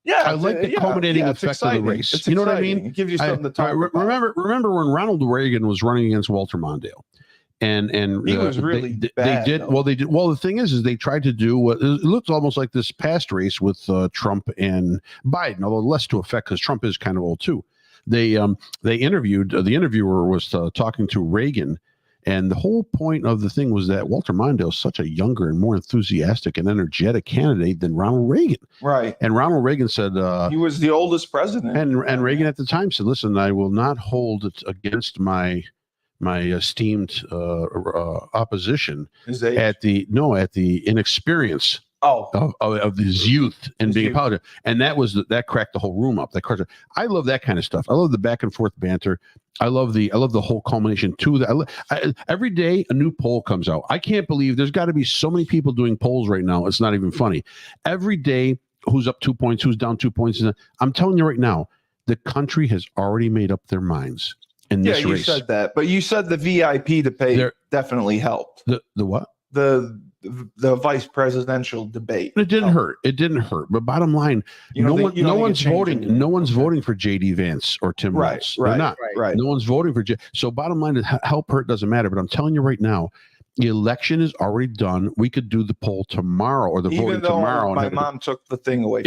Yeah, I like the culminating effect of the race. It's you know exciting. what I mean? It gives you something to talk about. Remember when Ronald Reagan was running against Walter Mondale? And he was really bad. They did. Well, the thing is they tried to do what it looks almost like this past race with Trump and Biden, although less to effect because Trump is kind of old too. They interviewed the interviewer was talking to Reagan, and the whole point of the thing was that Walter Mondale is such a younger and more enthusiastic and energetic candidate than Ronald Reagan. Right. And Ronald Reagan said he was the oldest president. And Reagan at the time said, "Listen, I will not hold it against my esteemed opposition at the inexperience of this youth and being apologized." And that cracked the whole room up. I love that kind of stuff. I love the back and forth banter. I love the whole culmination too. Every day a new poll comes out. I can't believe there's got to be so many people doing polls right now. It's not even funny. Every day, who's up 2 points, who's down 2 points. I'm telling you right now, the country has already made up their minds. Yeah, you said that, but you said the VIP debate definitely helped. The what? The vice presidential debate. It didn't hurt. It didn't hurt. But bottom line, no one's voting. No one's voting for J.D. Vance or Tim Walz. They're not. Right. No one's voting for So bottom line, help hurt doesn't matter. But I'm telling you right now, the election is already done. We could do the poll tomorrow or the voting tomorrow. My mom took the thing away.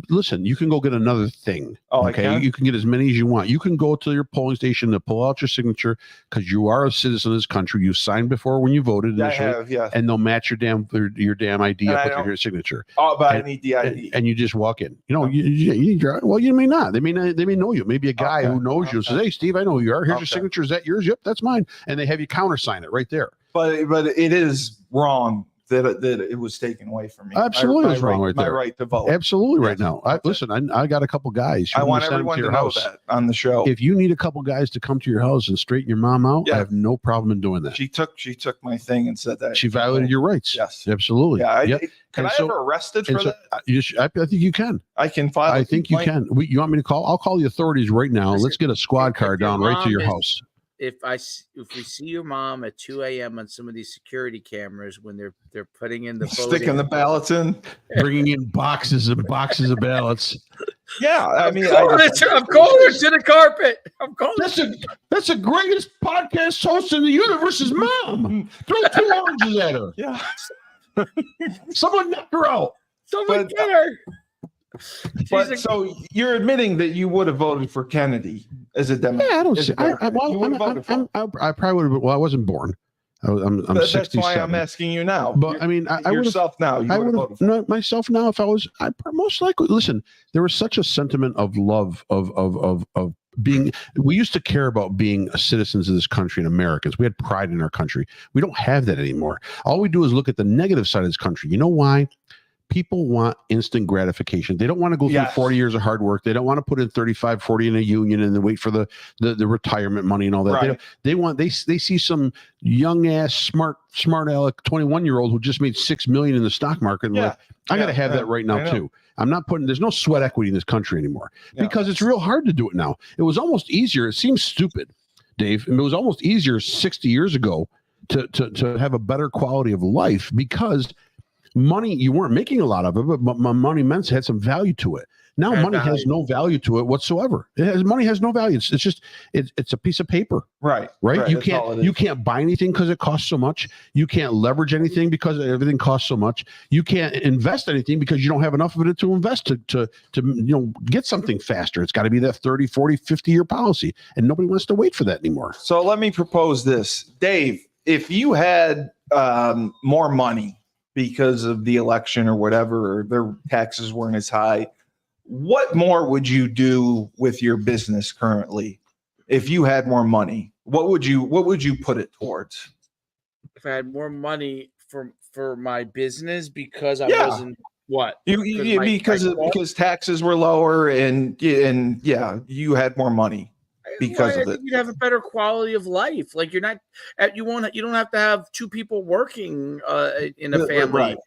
Listen, you can go get another thing. Oh, okay. You can get as many as you want. You can go to your polling station to pull out your signature because you are a citizen of this country. You signed before when you voted initially, I have, yes. And they'll match your damn ID up with your signature. Oh, but I need the ID. And you just walk in. You may not. They may know you. Maybe a guy who knows you says, "Hey, Steve, I know who you are. Here's your signature. Is that yours? Yep, that's mine." And they have you countersign it right there. But it is wrong that it was taken away from me. Absolutely, it's wrong right there. My right to vote. Absolutely, right now. Listen, I got a couple guys. I want everyone to know that on the show. If you need a couple guys to come to your house and straighten your mom out, I have no problem in doing that. She took my thing and said that she violated your rights. Yes, absolutely. Yeah. Can I have her arrested for that? I think you can. I can file. I think you can. You want me to call? I'll call the authorities right now. Let's get a squad car down right to your house. If we see your mom at 2 a.m. on some of these security cameras when they're putting in the sticking the ballots in, bringing in boxes and boxes of ballots. Yeah, I mean, I'm calling it to the carpet. I'm calling that's the greatest podcast host in the universe's mom. Throw 2 oranges at her. Yeah, someone knock her out. Someone get her. But so you're admitting that you would have voted for Kennedy as a Democrat? Yeah, I don't see. I probably would have. Well, I wasn't born. I'm 67. That's why I'm asking you now. But I mean, I yourself now. I would have voted myself now if I was. I most likely listen. There was such a sentiment of love of being. We used to care about being citizens of this country and Americans. We had pride in our country. We don't have that anymore. All we do is look at the negative side of this country. You know why? People want instant gratification. They don't want to go through 40 years of hard work. They don't want to put in 35, 40 in a union and then wait for the retirement money and all that. Right. They see some young ass, smart aleck 21-year-old who just made $6 million in the stock market. And I got to have that right now too. I'm not there's no sweat equity in this country anymore because it's real hard to do it now. It was almost easier. It seems stupid, Dave. It was almost easier 60 years ago to have a better quality of life because money, you weren't making a lot of it, but money had some value to it. Now money has no value to it whatsoever. Money has no value. It's just it's a piece of paper. Right. You can't buy anything because it costs so much. You can't leverage anything because everything costs so much. You can't invest anything because you don't have enough of it to invest to get something faster. It's got to be that 30, 40, 50-year policy. And nobody wants to wait for that anymore. So let me propose this. Dave, if you had more money because of the election or whatever, or their taxes weren't as high, what more would you do with your business currently if you had more money? What would you put it towards? If I had more money for my business because I Yeah. wasn't what? Because taxes were lower and yeah, you had more money because of it. You'd have a better quality of life. Like you don't have to have two people working in a family. Right.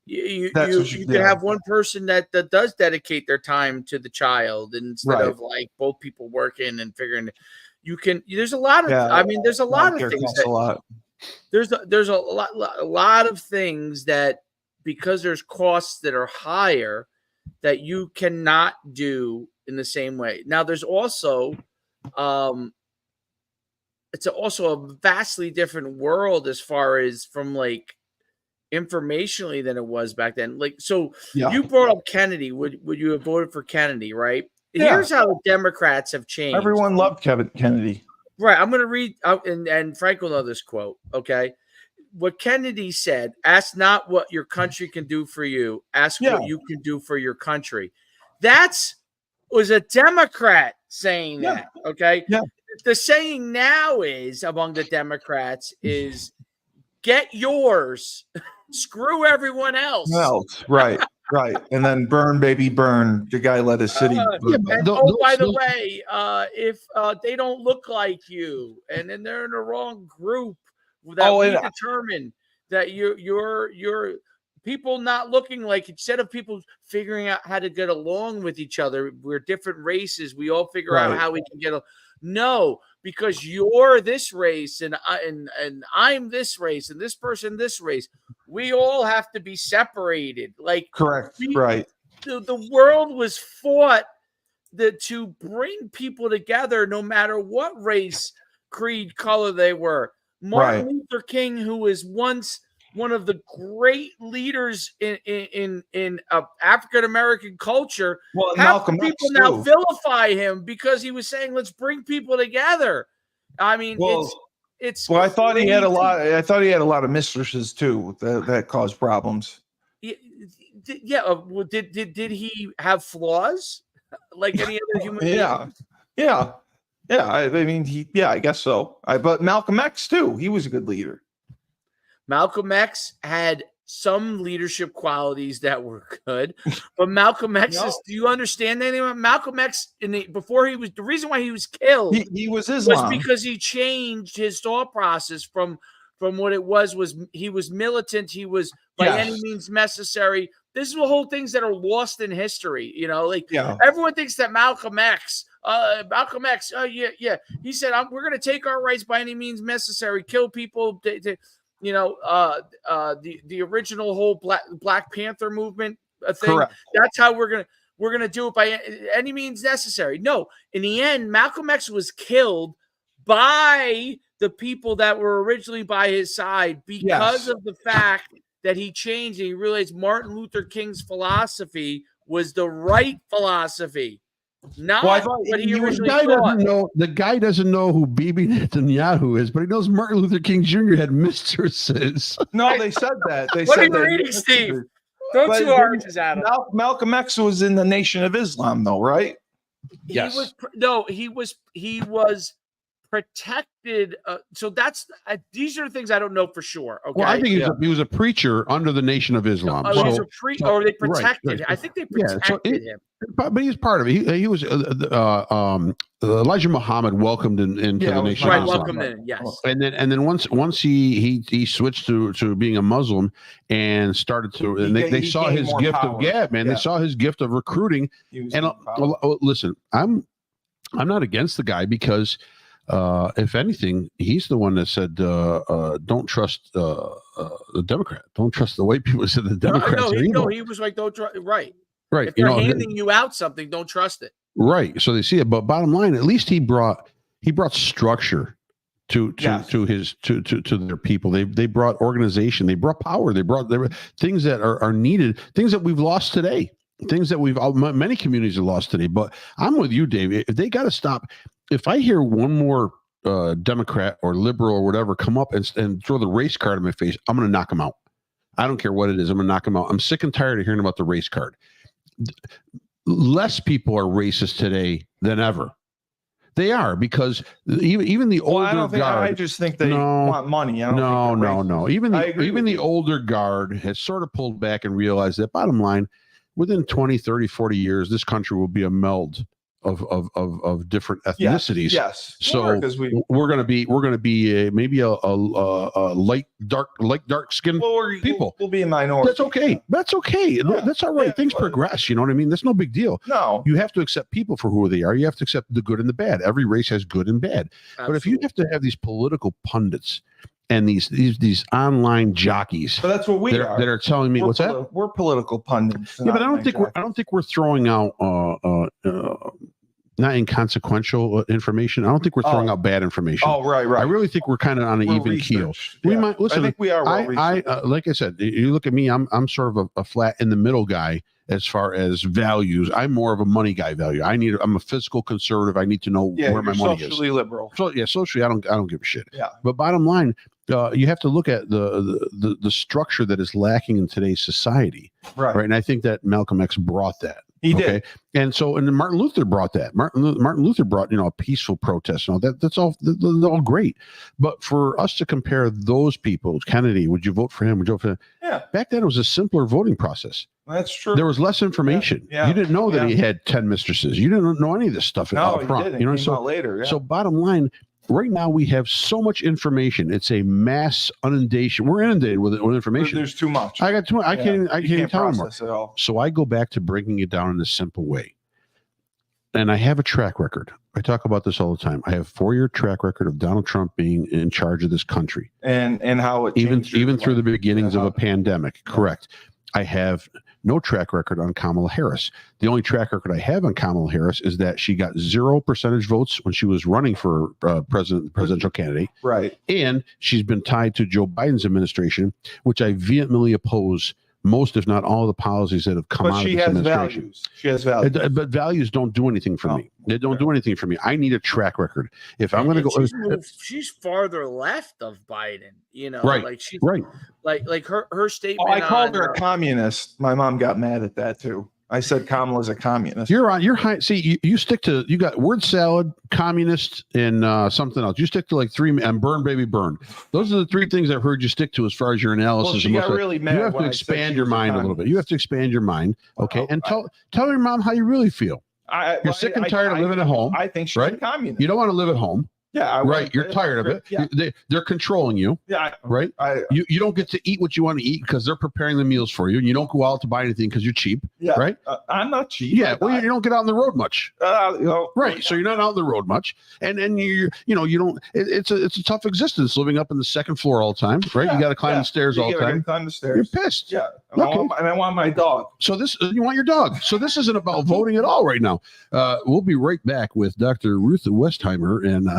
You could have one person that does dedicate their time to the child instead of like both people working and figuring. There's a lot of there's a lot of things there's a lot of things that, because there's costs that are higher, that you cannot do in the same way. Now there's also it's also a vastly different world as far as from like informationally than it was back then. Like, so you brought up Kennedy. Would you have voted for Kennedy, right? Yeah. Here's how Democrats have changed. Everyone loved Kennedy. Right. I'm going to read out, and Frank will know this quote. Okay. What Kennedy said, ask not what your country can do for you, ask what you can do for your country. Was a Democrat saying that. Okay. Yeah. The saying now is among the Democrats is get yours, screw everyone else. Right. And then burn, baby, burn. The guy let his city. By the way, if they don't look like you and then they're in the wrong group, that determine that you're people not looking like, instead of people figuring out how to get along with each other, we're different races. We all figure out how we can get along. No, because you're this race and I'm this race and this person this race. We all have to be separated. Like, correct, right. The world was fought to bring people together, no matter what race, creed, color they were. Martin Luther King, who was once one of the great leaders in African American culture. Well, Malcolm X people now vilify him because he was saying, "Let's bring people together." I mean, it's. Well, I thought he had a lot. I thought he had a lot of mistresses too that caused problems. Yeah. Well, did he have flaws like any other human being? Yeah. I mean, I guess so. But Malcolm X too. He was a good leader. Malcolm X had some leadership qualities that were good, but Malcolm X do you understand anything about Malcolm X? The reason why he was killed, he was Islam, was because he changed his thought process from what it was he was militant. He was by any means necessary. This is the whole things that are lost in history. Everyone thinks that Malcolm X, he said, we're going to take our rights by any means necessary, kill people. The original whole Black Panther movement thing. Correct. That's how we're gonna do it by any means necessary. No, in the end, Malcolm X was killed by the people that were originally by his side because of the fact that he changed and he realized Martin Luther King's philosophy was the right philosophy. Not what he originally thought. The guy doesn't know who Bibi Netanyahu is, but he knows Martin Luther King Jr. had mistresses. No, they said that. What are you reading, Steve? Don't you oranges at him. Malcolm X was in the Nation of Islam, though, right? Yes. He was protected. So that's these are the things I don't know for sure. Okay. Well, I think he was a preacher under the Nation of Islam. He was a preacher, or they protected him. I think they protected him. But he's part of it. He was Elijah Muhammad welcomed into the Nation of Islam. Welcomed in, yes. And then once he switched to being a Muslim and started to, and they saw his gift of gab, man. They saw his gift of recruiting. And listen, I'm not against the guy because if anything, he's the one that said, "Don't trust the Democrat. Don't trust the white people." Said the Democrats. No, he was like, "Don't trust." Right. If they're handing you out something, don't trust it. Right. So they see it, but bottom line, at least he brought structure to their people. They brought organization. They brought power. They brought things that are needed. Things that we've lost today. Things that many communities have lost today. But I'm with you, Dave. If they got to stop. If I hear one more Democrat or liberal or whatever come up and throw the race card in my face, I'm going to knock them out. I don't care what it is. I'm going to knock them out. I'm sick and tired of hearing about the race card. less people are racist today than ever. They are, because even the older guard. I just think they want money. No. Even the older guard has sort of pulled back and realized that, bottom line, within 20, 30, 40 years, this country will be a meld of different ethnicities. Yes. So we're going to be maybe a light dark skinned people. We'll be a minority. That's okay. That's okay. Yeah. That's all right. Yeah, things progress. You know what I mean? That's no big deal. No. You have to accept people for who they are. You have to accept the good and the bad. Every race has good and bad. Absolutely. But if you have to have these political pundits and these online jockeys, so that's what we are. That are telling me that we're political pundits. Yeah, but I don't think we're throwing out not inconsequential information. I don't think we're throwing out bad information. Oh, right. I really think we're kind of on an even keel. We might listen. I think we are. Like I said, you look at me. I'm sort of a flat in the middle guy as far as values. I'm more of a money guy. I'm a fiscal conservative. I need to know where my money is. Socially liberal. So socially, I don't give a shit. Yeah. But bottom line, you have to look at the structure that is lacking in today's society. Right. And I think that Malcolm X brought that. He did. And so, and Martin Luther brought that. Martin Luther brought, a peaceful protest and all that. That's all great. But for us to compare those people, Kennedy, would you vote for him? Would you vote for him? Yeah. Back then, it was a simpler voting process. That's true. There was less information. Yeah. You didn't know that he had 10 mistresses. You didn't know any of this stuff up front. He didn't. So later. Yeah. So bottom line, right now we have so much information. It's a mass inundation. We're inundated with information. There's too much. I got too much. I can't even tell anymore. At all. So I go back to breaking it down in a simple way. And I have a track record. I talk about this all the time. I have a 4-year track record of Donald Trump being in charge of this country. And how it even through the beginnings of a pandemic. Yeah. Correct. I have no track record on Kamala Harris. The only track record I have on Kamala Harris is that she got 0 percentage votes when she was running for presidential candidate. Right. And she's been tied to Joe Biden's administration, which I vehemently oppose most, if not all, of the policies that have come out of this administration. She has values. But values don't do anything for me. They don't do anything for me. I need a track record. If I'm going to go, she's farther left of Biden. Right? Like she's right. Like her statement. I called her a communist. My mom got mad at that too. I said Kamala's a communist. You're high. See, you stick to, you got word salad, communist, and something else. You stick to like 3, and burn, baby, burn. Those are the 3 things I've heard you stick to as far as your analysis. Well, she got really mad. You have to expand your mind a little bit. You have to expand your mind. Okay. And tell your mom how you really feel. You're sick and tired of living at home. I think she's a communist. You don't want to live at home. Yeah, You're tired of it. Yeah. They're controlling you. Yeah, right. You don't get to eat what you want to eat because they're preparing the meals for you, and you don't go out to buy anything because you're cheap. Yeah, right. I'm not cheap. Yeah, well, you don't get out on the road much. Right. So you're not out on the road much, and you don't. It's a tough existence living up in the 2nd floor all the time. Right. Yeah, you got to climb the stairs all the time. Climb the stairs. You're pissed. Yeah. And I want my dog. So you want your dog. So this isn't about voting at all right now. We'll be right back with Dr. Ruth Westheimer, and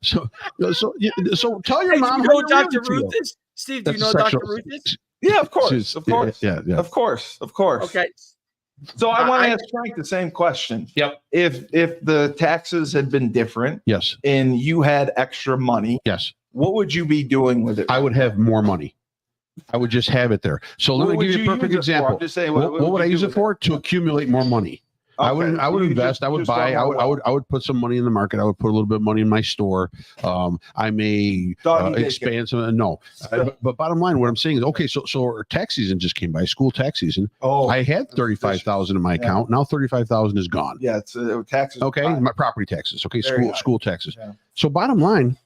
so tell your mom. Do you know Dr. Ruth is? Steve, do you know Dr. Ruth is? Yeah, of course. Yeah. Of course. Okay. So I want to ask Frank the same question. Yep. If the taxes had been different, yes, and you had extra money, yes, what would you be doing with it? I would have more money. I would just have it there. So let me give you a perfect example. What would I use it for? To accumulate more money. Okay. I would invest. I would buy. I would put some money in the market. I would put a little bit of money in my store. I may expand some. No, but bottom line, what I'm saying is, okay. So our tax season just came by. School tax season. Oh, I had 35,000 in my account. Now 35,000 is gone. Yeah, it's taxes. Okay, my property taxes. Okay, school taxes. Yeah. So bottom line,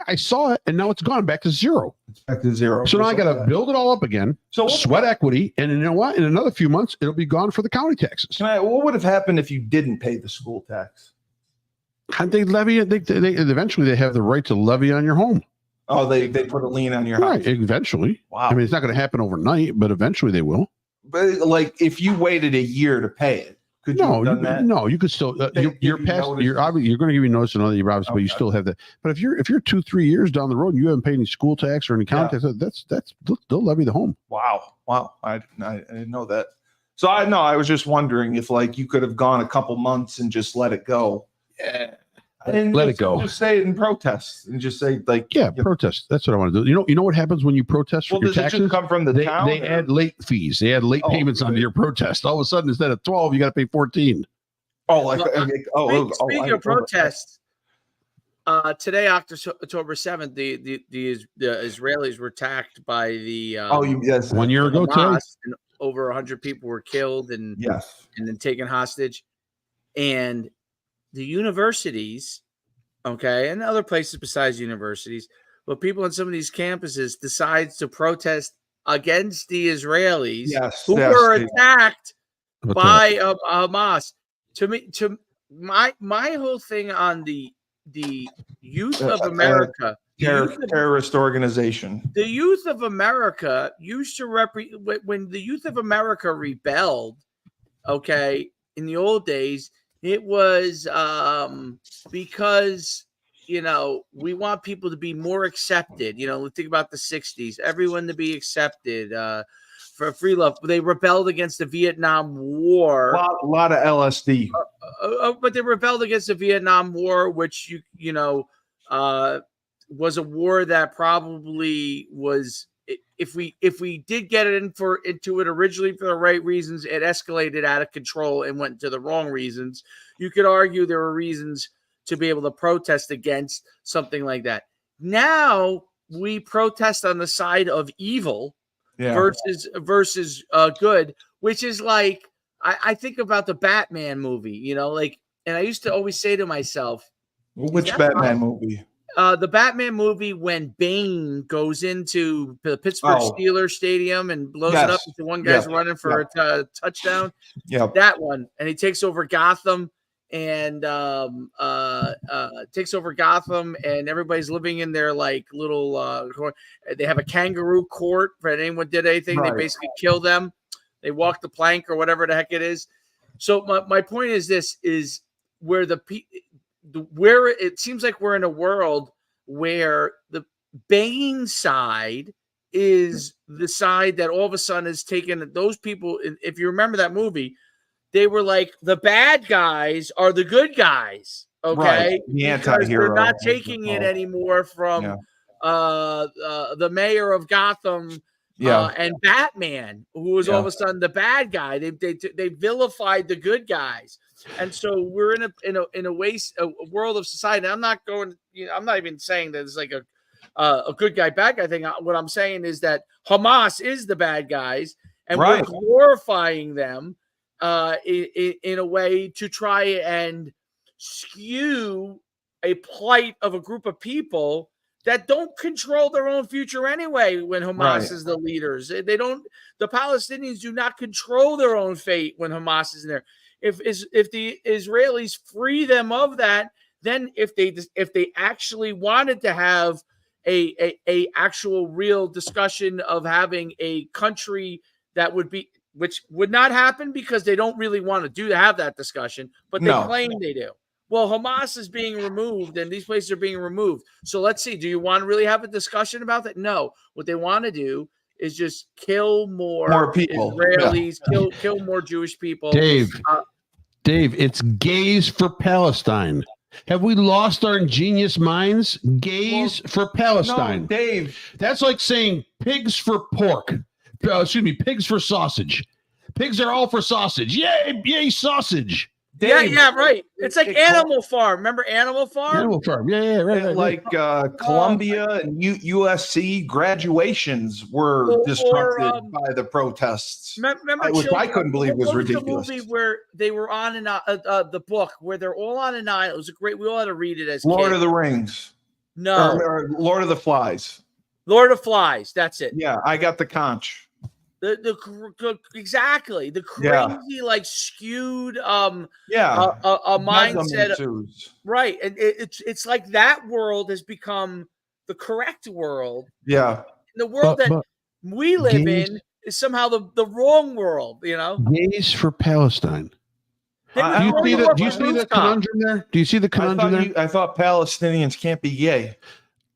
I saw it, and now it's gone back to 0. Back to 0. So now I got to build it all up again. So sweat equity, and you know what? In another few months, it'll be gone for the county taxes. What would have happened if you didn't pay the school tax? They levy it. They eventually they have the right to levy on your home. Oh, they put a lien on your house. Right, eventually. Wow. I mean, it's not going to happen overnight, but eventually they will. But like, if you waited a year to pay it. Could you have done that? No, you could still. You're past. You're going to give you notice on other year, obviously, but you still have that. But if you're 2-3 years down the road and you haven't paid any school tax or any county tax, they'll levy the home. Wow. I didn't know that. So I was just wondering if like you could have gone a couple months and just let it go. Yeah. And Let it go. Just say it in protest and just say protest. That's what I want to do. You know what happens when you protest for well, your does taxes? it just come from the town? They add late fees. They add late payments onto your protest. All of a sudden, instead of 12, you got to pay 14. Speaking of protests, today, October 7th, the Israelis were attacked by the 1 year ago today, and over 100 people were killed and then taken hostage, and the universities, and other places besides universities, but people on some of these campuses decides to protest against the Israelis who were attacked by Hamas. To my whole thing on the youth of America, terrorist organization. The youth of America used to when the youth of America rebelled, in the old days, it was because we want people to be more accepted. Think about the 60s, everyone to be accepted. For free love, they rebelled against the Vietnam War. A lot of LSD, but they rebelled against the Vietnam War, which was a war that probably was. If we did get into it originally for the right reasons, it escalated out of control and went to the wrong reasons. You could argue there were reasons to be able to protest against something like that. Now we protest on the side of evil. Versus good, which is like I think about the Batman movie, and I used to always say to myself, which Batman movie? The Batman movie when Bane goes into the Pittsburgh Steelers stadium and blows it up into one guy's running for a touchdown. Yeah, that one, and he takes over Gotham. And takes over Gotham, and everybody's living in their little. They have a kangaroo court for anyone did anything. Right. They basically kill them. They walk the plank or whatever the heck it is. So my point is this: is where where it seems like we're in a world where the Bane side is the side that all of a sudden is taken. Those people, if you remember that movie. They were like, the bad guys are the good guys, right. The anti-hero. They're not taking it anymore from the mayor of Gotham and Batman, who was all of a sudden the bad guy. They vilified the good guys, and so we're in a world of society. I'm not even saying that it's like a good guy, bad guy thing. What I'm saying is that Hamas is the bad guys, and we're glorifying them. In a way to try and skew a plight of a group of people that don't control their own future anyway. When Hamas is the leaders, the Palestinians do not control their own fate when Hamas is in there. If the Israelis free them of that, then if they actually wanted to have a actual real discussion of having a country that would be. Which would not happen because they don't really want to have that discussion, but they claim they do. Well, Hamas is being removed and these places are being removed. So let's see, do you want to really have a discussion about that? No. What they want to do is just kill more people. Israelis, kill more Jewish people. Dave, it's gays for Palestine. Have we lost our ingenious minds? Gays for Palestine. No, Dave. That's like saying pigs for pork. Pigs for sausage. Pigs are all for sausage. Yay, sausage. Dave, yeah, right. It's like Animal Farm. Remember Animal Farm? Animal Farm. Yeah, right. Like Columbia and USC graduations were disrupted by the protests. Remember which I couldn't believe was ridiculous. The movie where they were on the book where they're all on an island. It was we all had to read it as Lord kids. of the Rings. No. Or Lord of the Flies. Lord of Flies. That's it. Yeah, I got the conch. Exactly the crazy skewed a mindset right, and it's like that world has become the correct world. Yeah, the world that we live in is somehow the wrong world. Gays for Palestine. Do you see the conundrum there? Do you see the conundrum there? I thought Palestinians can't be gay.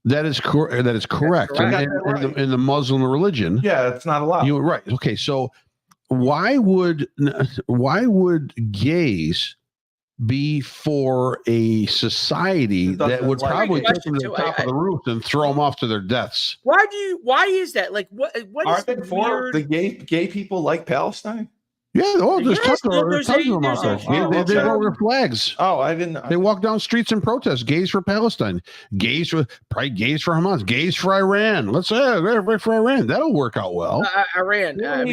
That is correct. In the Muslim religion, it's not allowed. You're right. Okay, so why would gays be for a society that would probably take them to the top of the roof and throw them off to their deaths. Why is that? Like, what Aren't is they for the gay people like Palestine? Yeah, there's tons of them out there. They wore their flags. Oh, I didn't. They walk down streets and protest. Gays for Palestine, gays for Hamas, gays for Iran. Let's say for Iran. That'll work out well. Iran. They don't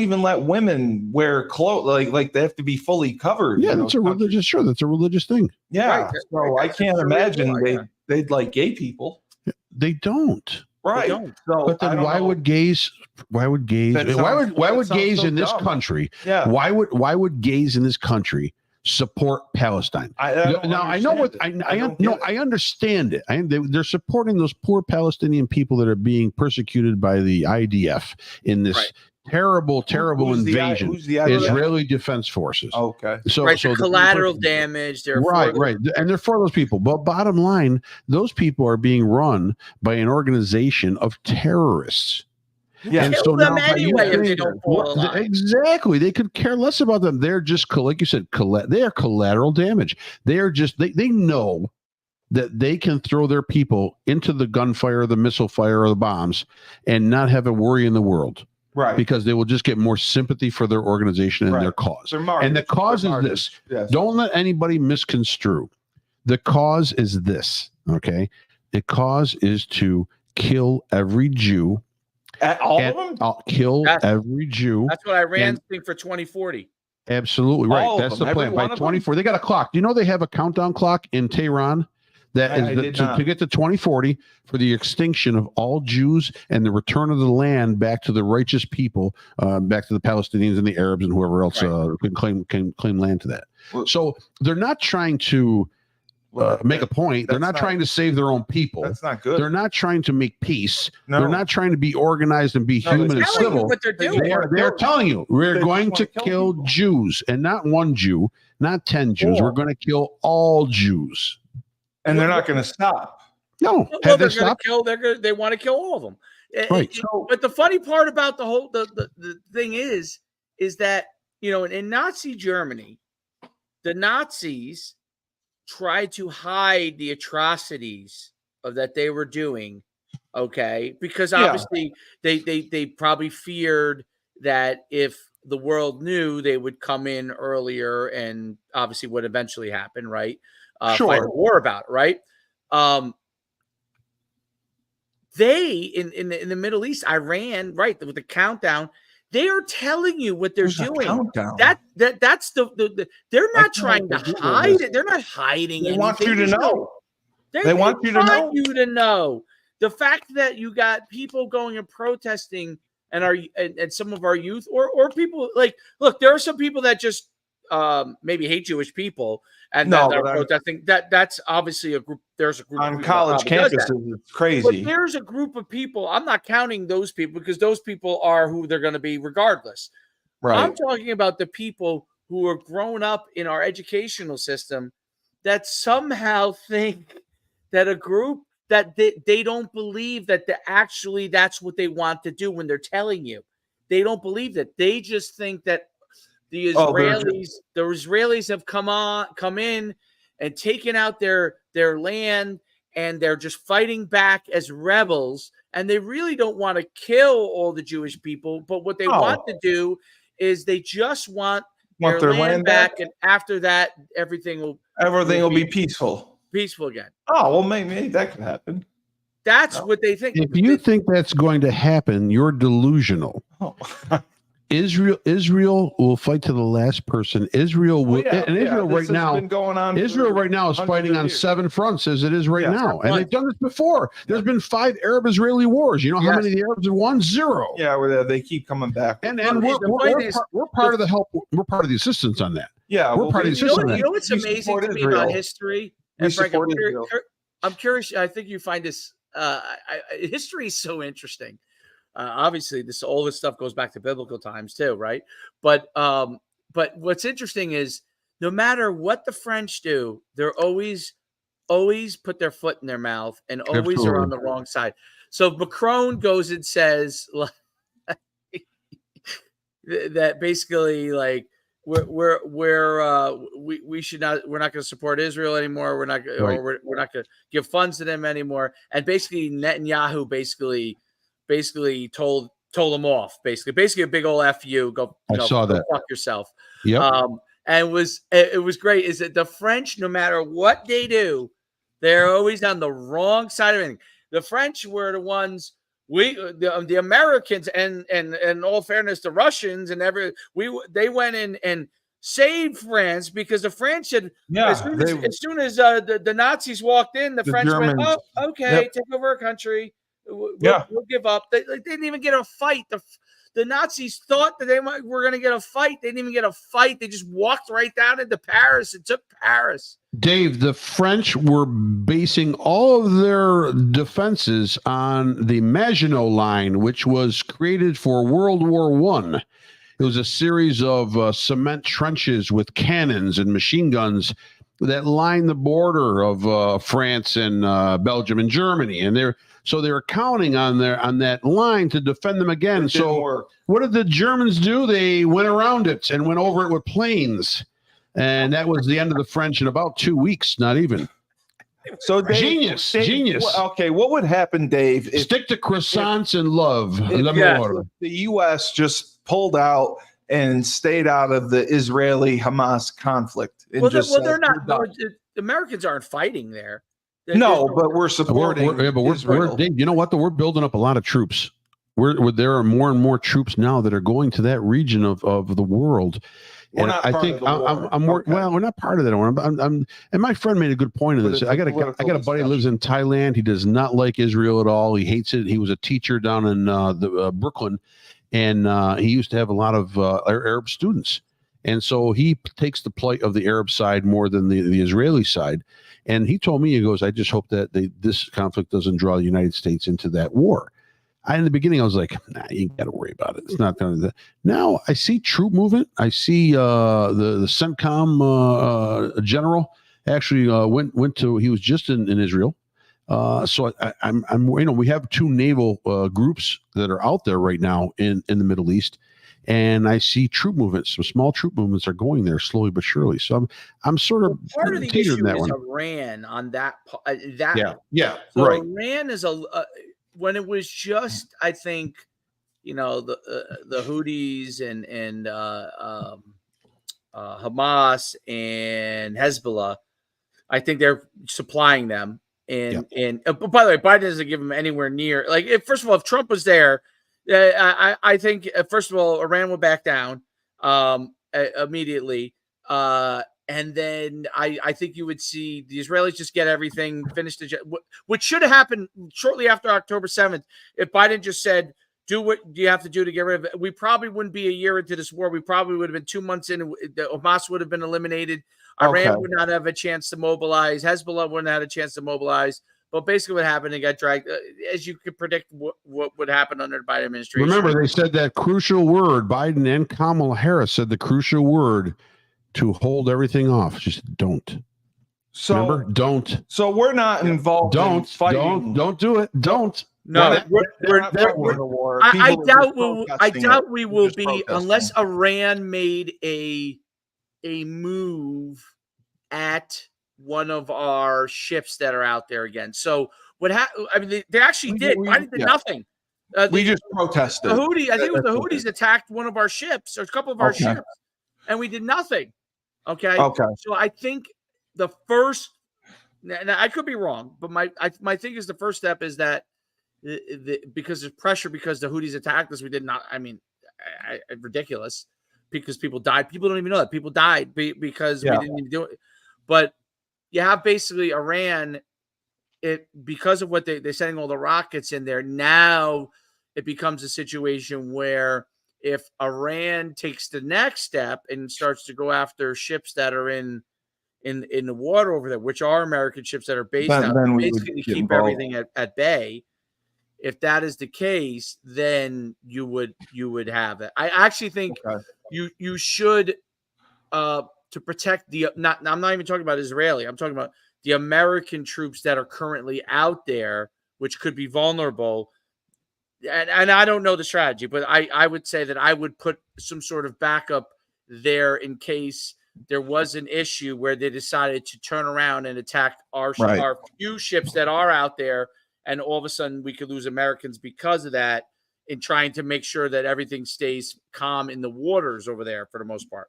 even let women wear clothes like they have to be fully covered. Yeah, that's a religious. Sure, that's a religious thing. Yeah, right, so I can't imagine they'd like gay people. They don't. Right. So, but then why would gays in this country? Yeah. Why would gays in this country support Palestine? I understand it. They're supporting those poor Palestinian people that are being persecuted by the IDF in this terrible invasion. Who's the Israeli Defense Forces. Okay. So the collateral damage. Right. And they're for those people. But bottom line, those people are being run by an organization of terrorists. Yeah. And kill them anyway if they don't fall in line. Exactly. They could care less about them. They're just, like you said, they are collateral damage. They are just, they know that they can throw their people into the gunfire, the missile fire, or the bombs and not have a worry in the world. Right. Because they will just get more sympathy for their organization and their cause. And the cause is this. Yes. Don't let anybody misconstrue. The cause is this. Okay. The cause is to kill every Jew. All of them? Kill every Jew. That's what Iran's think for 2040. Absolutely right. That's the plan. By 24, they got a clock. Do you know they have a countdown clock in Tehran? That is to get to 2040 for the extinction of all Jews and the return of the land back to the righteous people, back to the Palestinians and the Arabs and whoever else can claim land to that. So they're not trying to make a point. They're not trying to save their own people. That's not good. They're not trying to make peace. No. They're not trying to be organized and be human and civil. What they're doing. They're telling you we're going to kill Jews, and not one Jew, not 10 Jews. We're going to kill all Jews. And they're not going to stop. No, well, they're going to kill. They want to kill all of them. Right. But the funny part about the thing is that in Nazi Germany, the Nazis tried to hide the atrocities that they were doing. Okay, because obviously they probably feared that if the world knew, they would come in earlier, and obviously what eventually happened, right? Fight a war about it, right? They in the Middle East, Iran, right, with the countdown, they are telling you what they're doing. That's the they're not trying to hide it. They're not hiding anything. They want you to know. They want you to know. The fact that you got people going and protesting and some of our youth or people look, there are some people that just maybe hate Jewish people and that are protesting. That's obviously a group. There's a group on college campuses. It's crazy. But there's a group of people. I'm not counting those people because those people are who they're going to be regardless. Right. I'm talking about the people who are grown up in our educational system that somehow think that a group that they don't believe that actually that's what they want to do when they're telling you. They don't believe that. They just think that the Israelis have come in and taken out their land, and they're just fighting back as rebels, and they really don't want to kill all the Jewish people, but what they want to do is they just want their land back, and after that everything will be peaceful again. Oh, well, maybe that could happen. That's what they think. If you think that's going to happen, you're delusional. Israel will fight to the last person. Israel will, Israel right now is fighting on 7 fronts as it is right now, and they've done this before. There's been 5 Arab-Israeli wars. You know how many the Arabs have won? 0. Yeah, where they keep coming back, and we're part of the help. We're part of the assistance on that. Yeah, we're part of the assistance. You know what's amazing to me about history? And Frank, I'm curious. I think you find this. History is so interesting. Obviously, all this stuff goes back to biblical times too, right? But what's interesting is no matter what the French do, they're always put their foot in their mouth and always are on the wrong side. So Macron goes and says that basically we should not, we're not going to support Israel anymore. We're not, Right. or we're not going to give funds to them anymore. And basically Netanyahu basically told them off. Basically a big old F you. Go, I saw go that. fuck yourself. Yep. And it was great. Is that the French, no matter what they do, they're always on the wrong side of anything. The French were the ones. The Americans and in all fairness, the Russians and they went in and saved France because the French had as soon as the Nazis walked in, the French Germans, went, oh, okay, take over our country. We'll give up. They didn't even get a fight. The Nazis thought that were going to get a fight. They didn't even get a fight. They just walked right down into Paris and took Paris. Dave, the French were basing all of their defenses on the Maginot Line, which was created for World War I. It was a series of cement trenches with cannons and machine guns that lined the border of France and Belgium and Germany, and they were counting on that line to defend them again. So what did the Germans do? They went around it and went over it with planes, and that was the end of the French in about 2 weeks, not even. So Dave, genius. Okay, what would happen, Dave? Stick to croissants and love. The U.S. just pulled out and stayed out of the Israeli-Hamas conflict. They're not. The Americans aren't fighting there. But we're supporting. We're Dave, you know what? We're building up a lot of troops. There are more and more troops now that are going to that region of the world. And I think I'm more. Okay. Well, we're not part of that. And my friend made a good point of this. I got a buddy who lives in Thailand. He does not like Israel at all. He hates it. He was a teacher down in Brooklyn, and he used to have a lot of Arab students. And so he takes the plight of the Arab side more than the Israeli side. And he told me, he goes, I just hope that this conflict doesn't draw the United States into that war. In the beginning, I was like, nah, you ain't got to worry about it. It's not going to. Now I see troop movement. I see the CENTCOM general actually went to. He was just in Israel. So I'm we have two naval groups that are out there right now in the Middle East, and I see troop movements. Some small troop movements are going there slowly but surely. So I'm sort of part of the issue that is Iran on that. Yeah, so right. Iran is when it was just, I think, the Houthis and Hamas and Hezbollah, I think they're supplying them. And but by the way, Biden doesn't give them anywhere near. First of all, if Trump was there, I think first of all, Iran will back down immediately. And then I think you would see the Israelis just get everything finished. What should have happened shortly after October 7th, if Biden just said, do what you have to do to get rid of it, we probably wouldn't be a year into this war. We probably would have been 2 months in. Hamas would have been eliminated. Iran would not have a chance to mobilize. Hezbollah wouldn't have had a chance to mobilize. But basically what happened, it got dragged, as you could predict what would happen under the Biden administration. Remember, they said that crucial word, Biden and Kamala Harris said the crucial word, to hold everything off. Just don't. So remember, don't. So we're not involved. Don't do it. Don't. No, I doubt we will be unless Iran made a move at one of our ships that are out there again. So what happened? I mean, they actually did. Biden did nothing. We just protested. I think it was the Houthis attacked one of our ships or a couple of our ships, and we did nothing. Okay. So I think the first, now I could be wrong, but my thing is the first step is that because there's pressure because the Houthis attacked us, we did not. I mean, ridiculous because people died. People don't even know that people died because we didn't even do it. But you have basically Iran, because of what they're sending all the rockets in there. Now it becomes a situation where if Iran takes the next step and starts to go after ships that are in the water over there, which are American ships that are based out, basically to keep everything at bay. If that is the case, then you would have it. I actually think you should to protect I'm not even talking about Israeli. I'm talking about the American troops that are currently out there, which could be vulnerable. And I don't know the strategy, but I would say that I would put some sort of backup there in case there was an issue where they decided to turn around and attack our few ships that are out there, and all of a sudden we could lose Americans because of that, in trying to make sure that everything stays calm in the waters over there for the most part.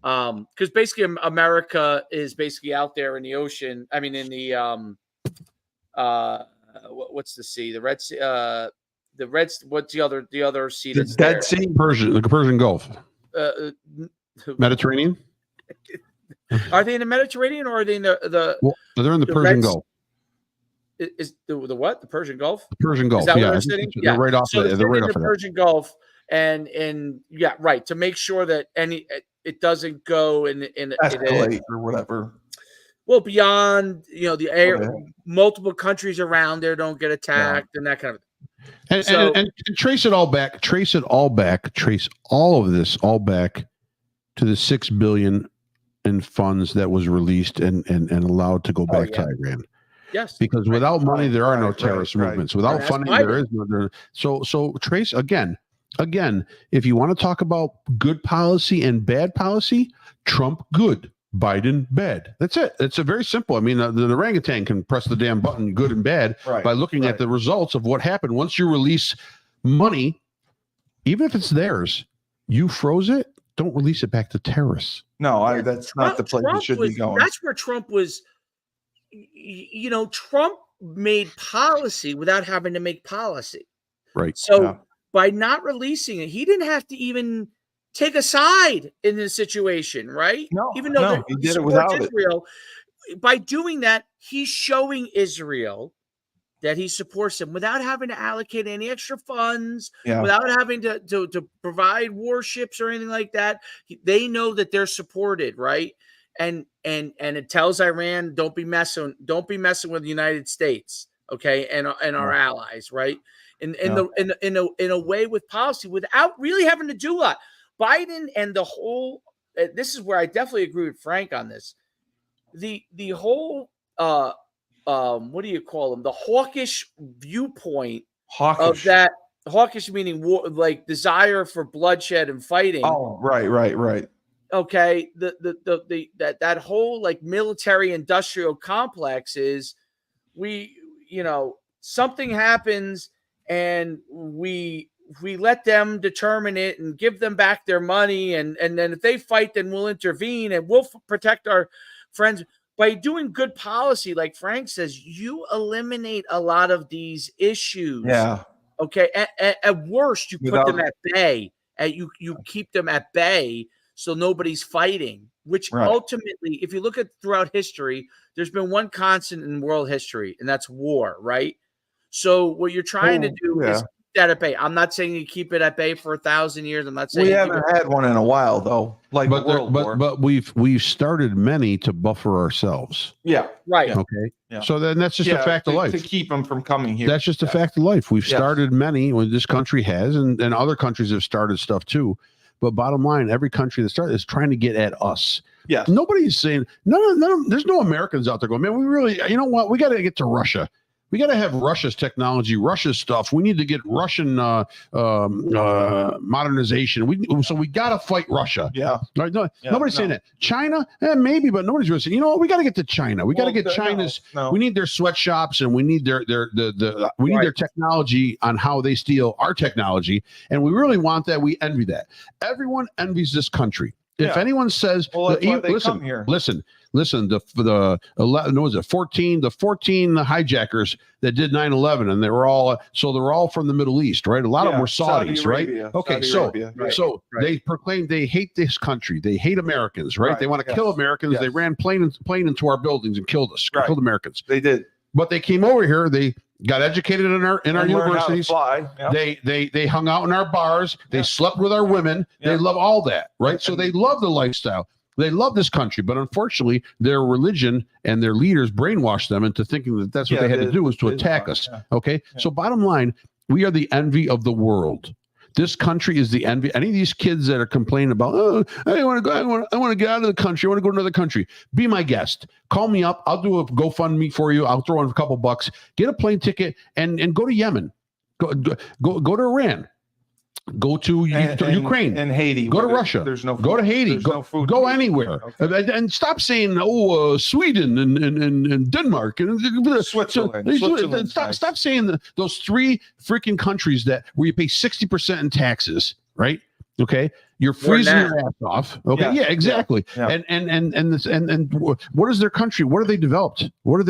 Because basically America is basically out there in the ocean. I mean, in the what's the sea? The Red Sea. What's the other sea? The That's Dead there? Sea, the Persian Gulf, Mediterranean. Are they in the Mediterranean, or are they in the? Well, they're in the Persian Gulf. Is the what? The Persian Gulf? The Persian Gulf. Is that yeah, where they're sitting? they're right off. So They're right in off the of Persian Gulf, and yeah, right, to make sure that it doesn't go in escalate or whatever. Well, beyond the air, multiple countries around there don't get attacked and that kind of. And trace all of this back to the $6 billion in funds that was released and allowed to go back to Iran. Yes, because without money there are no terrorist movements. Without funding there is no. So trace again. If you want to talk about good policy and bad policy, Trump good, Biden bad. That's it. It's a very simple. I mean, the orangutan can press the damn button, good and bad, by looking at the results of what happened. Once you release money, even if it's theirs, you froze it. Don't release it back to terrorists. No, that's not the place it should be going. That's where Trump was. Trump made policy without having to make policy. Right. So by not releasing it, he didn't have to even take a side in the situation, right? No, even though he did it without Israel. By doing that, he's showing Israel that he supports them without having to allocate any extra funds, without having to provide warships or anything like that. They know that they're supported, right? And it tells Iran, don't be messing with the United States, okay, and our allies, right? In a way with policy, without really having to do a lot. Biden and the whole this is where I definitely agree with Frank on this. The whole what do you call them? The hawkish viewpoint of that. Hawkish meaning war, like desire for bloodshed and fighting. Oh, right. Okay, that whole like military industrial complex is something happens and we let them determine it and give them back their money, and then if they fight, then we'll intervene and we'll protect our friends. By doing good policy, like Frank says, you eliminate a lot of these issues. Yeah. Okay. At worst, you put them at bay. You keep them at bay. So nobody's fighting, which ultimately, if you look at throughout history, there's been one constant in world history, and that's war, right? So what you're trying to do is keep that at bay. I'm not saying you keep it at bay for 1,000 years. I'm not saying we haven't had one in a while, though. Like World War. But we've started many to buffer ourselves. Yeah. Right. Okay. Yeah. So then that's just a fact of life. To keep them from coming here. That's just a fact of life. We've started many. When this country has, and other countries have started stuff too. But bottom line, every country that started is trying to get at us. Yeah. Nobody's saying there's no Americans out there going, man, we really, you know what? We got to get to Russia. We got to have Russia's technology, Russia's stuff. We need to get Russian modernization. So we got to fight Russia. Yeah. Right? Nobody's saying that. China, maybe, but nobody's really saying, what? We got to get to China. We got to get China's. No. We need their sweatshops, and we need their technology on how they steal our technology. And we really want that. We envy that. Everyone envies this country. If anyone says, listen, the 14 hijackers that did 9/11, and they're all from the Middle East, right? A lot of them were Saudis, right? Okay, so they proclaim they hate this country, they hate Americans, right? They want to kill Americans. They ran plane into our buildings and killed us, killed Americans. They did, but they came over here. They got educated in our universities. Yep. They hung out in our bars. They slept with our women. They love all that, right? So they love the lifestyle. They love this country, but unfortunately, their religion and their leaders brainwashed them into thinking that that's what they had to do was to attack us. Yeah. Okay, so bottom line, we are the envy of the world. This country is the envy. Any of these kids that are complaining about, I want to go, I want to get out of the country. I want to go to another country. Be my guest. Call me up. I'll do a GoFundMe for you. I'll throw in a couple bucks. Get a plane ticket and go to Yemen. Go to Iran. Go to Ukraine and Haiti. Go to Russia. There's no food. Go to Haiti. There's Go, no food. go anywhere. Okay. And stop saying, Sweden and Denmark and Switzerland. Stop saying those 3 freaking countries where you pay 60% in taxes, right? Okay, you're freezing your ass off. Okay, yeah, exactly. Yeah. And what is their country? What are they developed? Well,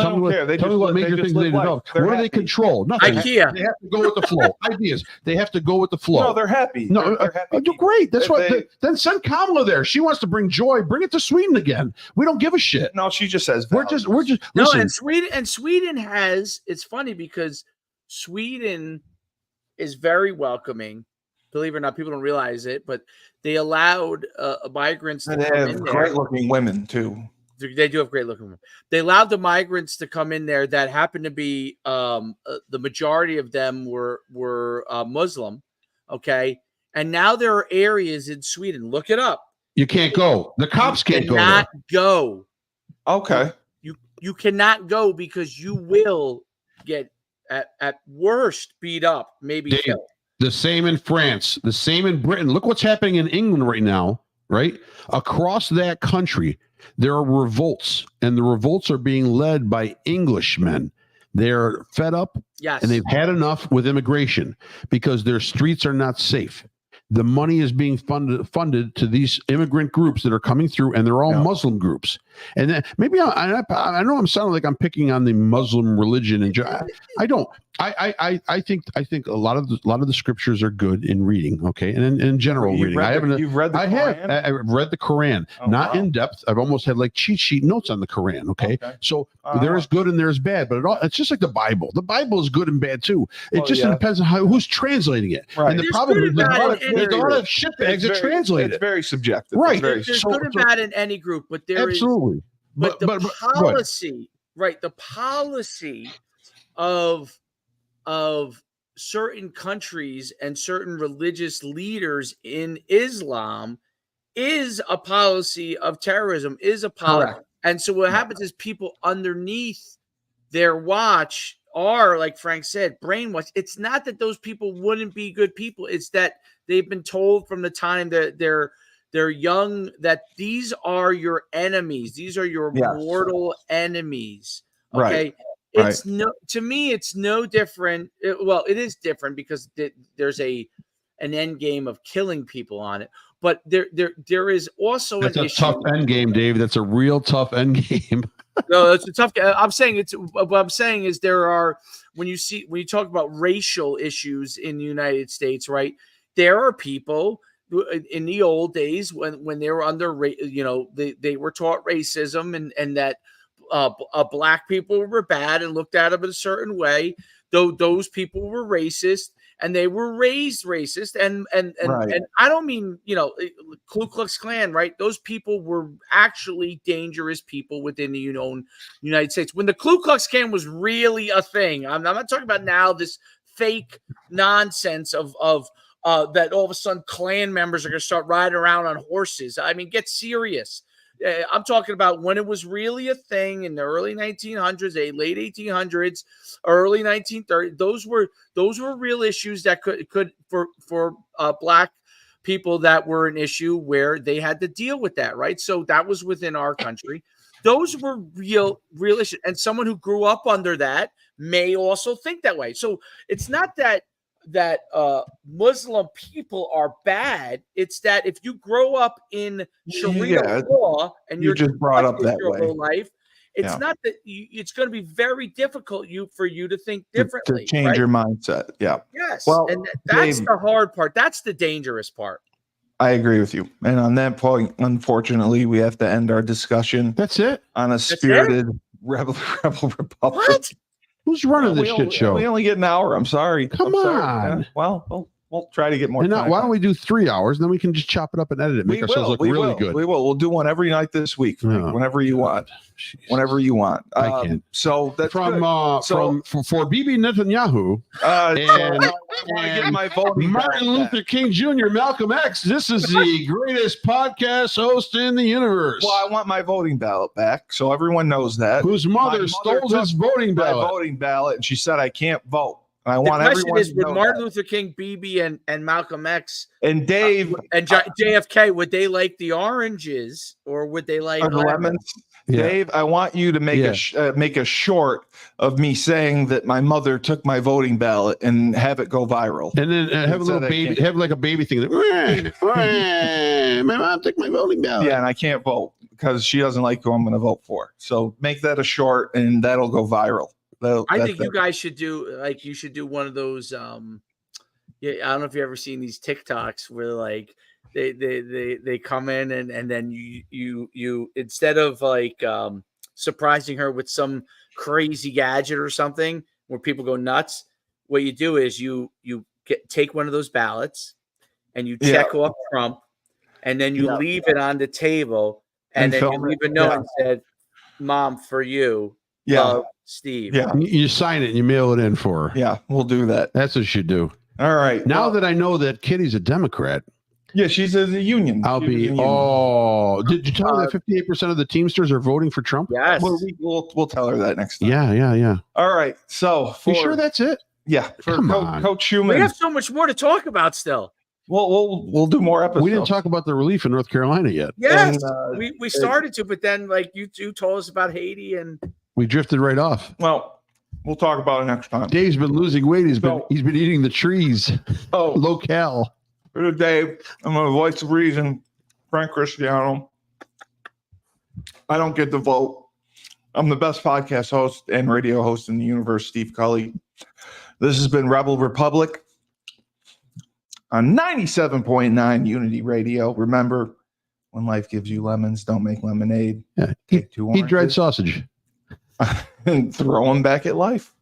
tell me what major things they developed. What do they control? Nothing. IKEA. They have to go with the flow. Ideas. They have to go with the flow. No, they're happy. No, they're happy. Great. That's what. Then send Kamala there. She wants to bring joy. Bring it to Sweden again. We don't give a shit. No, she just says we're just. No, listen. and Sweden has. It's funny because Sweden is very welcoming. Believe it or not, people don't realize it, but they allowed migrants to come in there. They have great-looking women, too. They do have great-looking women. They allowed the migrants to come in there that happened to be the majority of them were Muslim, okay? And now there are areas in Sweden. Look it up. You can't go. The cops can't go there. Cannot go. Okay. You cannot go because you will get, at worst, beat up, maybe killed. The same in France, the same in Britain. Look what's happening in England right now, right? Across that country, there are revolts, and the revolts are being led by Englishmen. They're fed up, yes, and they've had enough with immigration because their streets are not safe. The money is being funded to these immigrant groups that are coming through, and they're all Muslim groups. And then maybe I know I'm sounding like I'm picking on the Muslim religion, and I don't. I think a lot of the scriptures are good in reading, okay, and in general reading. You've read the Quran? I've read the Quran, not in depth. I've almost had like cheat sheet notes on the Quran, okay? So there is good and there is bad, but it's just like the Bible. The Bible is good and bad too. It just depends on who's translating it. Right. And the problem is there's a lot of shitbags that translate it. It's very subjective. Right. There's good and bad in any group, but there absolutely. is. But the policy, right? The policy of certain countries and certain religious leaders in Islam is a policy of terrorism, is a policy. Correct. And so what happens is people underneath their watch are, like Frank said, brainwashed. It's not that those people wouldn't be good people. It's that they've been told from the time that they're young that these are your enemies. These are your mortal enemies. Okay. Right. It's to me, it's no different. It is different because there's an end game of killing people on it. But there is also that's an issue. Tough end game, Dave. That's a real tough end game. No, it's a tough. I'm saying what I'm saying is there are when you talk about racial issues in the United States, right? There are people in the old days when they were under, they were taught racism and that black people were bad and looked at them in a certain way. Though those people were racist and they were raised racist and I don't mean, Ku Klux Klan, right? Those people were actually dangerous people within the United States. When the Ku Klux Klan was really a thing, I'm not talking about now this fake nonsense of that all of a sudden Klan members are going to start riding around on horses. I mean, get serious. I'm talking about when it was really a thing in the early 1900s, late 1800s, early 1930s. Those were real issues that could for black people that were an issue where they had to deal with that, right? So that was within our country. Those were real issues, and someone who grew up under that may also think that way. So it's not that Muslim people are bad. It's that if you grow up in Sharia law and you're just brought up that your way, whole life, it's not that it's going to be very difficult for you to think differently, to change your mindset. Yeah. Yes. Well, and that's the hard part. That's the dangerous part. I agree with you. And on that point, unfortunately, we have to end our discussion. That's it. On a spirited rebel republic. What? Who's running this shit show? We only get an hour. I'm sorry. Come on. Yeah. Well, we'll try to get more time. Why don't we do 3 hours? And then we can just chop it up and edit it. Make ourselves look really good. We will. We'll do one every night this week. Whenever you want. Whenever you want. I can't. So that's for Bibi Netanyahu and my voting Martin Luther King Jr., Malcolm X. This is the greatest podcast host in the universe. Well, I want my voting ballot back, so everyone knows that. Whose mother stole his voting ballot. My voting ballot, and she said I can't vote. I The want question everyone is, to would know Martin that. Luther King, BB, and Malcolm X And Dave and JFK, would they like the oranges or would they like or the lemons. Yeah. Dave, I want you to make make a short of me saying that my mother took my voting ballot and have it go viral. And then have a So little they baby, can't- have like a baby thing. My mom took my voting ballot. Yeah, and I can't vote because she doesn't like who I'm going to vote for. So make that a short, and that'll go viral. I think you guys should do you should do one of those. Yeah, I don't know if you ever seen these TikToks where like they come in and then you instead of like surprising her with some crazy gadget or something where people go nuts, what you do is you take one of those ballots and you check off Trump, and then you leave it on the table, and then you leave a note and said, "Mom, for you, love, Steve." Yeah, You sign it and you mail it in for her. Yeah, we'll do that. That's what you should do. All right. Now that I know that Kitty's a Democrat, yeah, she's a union. I'll be. Oh, did you tell her that 58% of the Teamsters are voting for Trump? Yes. Well, we'll tell her that next time. Yeah. All right. So You sure that's it? Yeah, for Come on. Coach Schuman. We have so much more to talk about still. We'll do more episodes. We didn't talk about the relief in North Carolina yet. Yes, And, we started to, but then like you told us about Haiti and We drifted right off. Well, we'll talk about it next time. Dave's been losing weight. He's been eating the trees. Oh, Low cal. for Dave, I'm a voice of reason. Frank Cristiano. I don't get the vote. I'm the best podcast host and radio host in the universe, Steve Cully. This has been Rebel Republic on 97.9 Unity Radio. Remember, when life gives you lemons, don't make lemonade. Yeah. Take 2 Eat dried oranges sausage. and throw them back at life.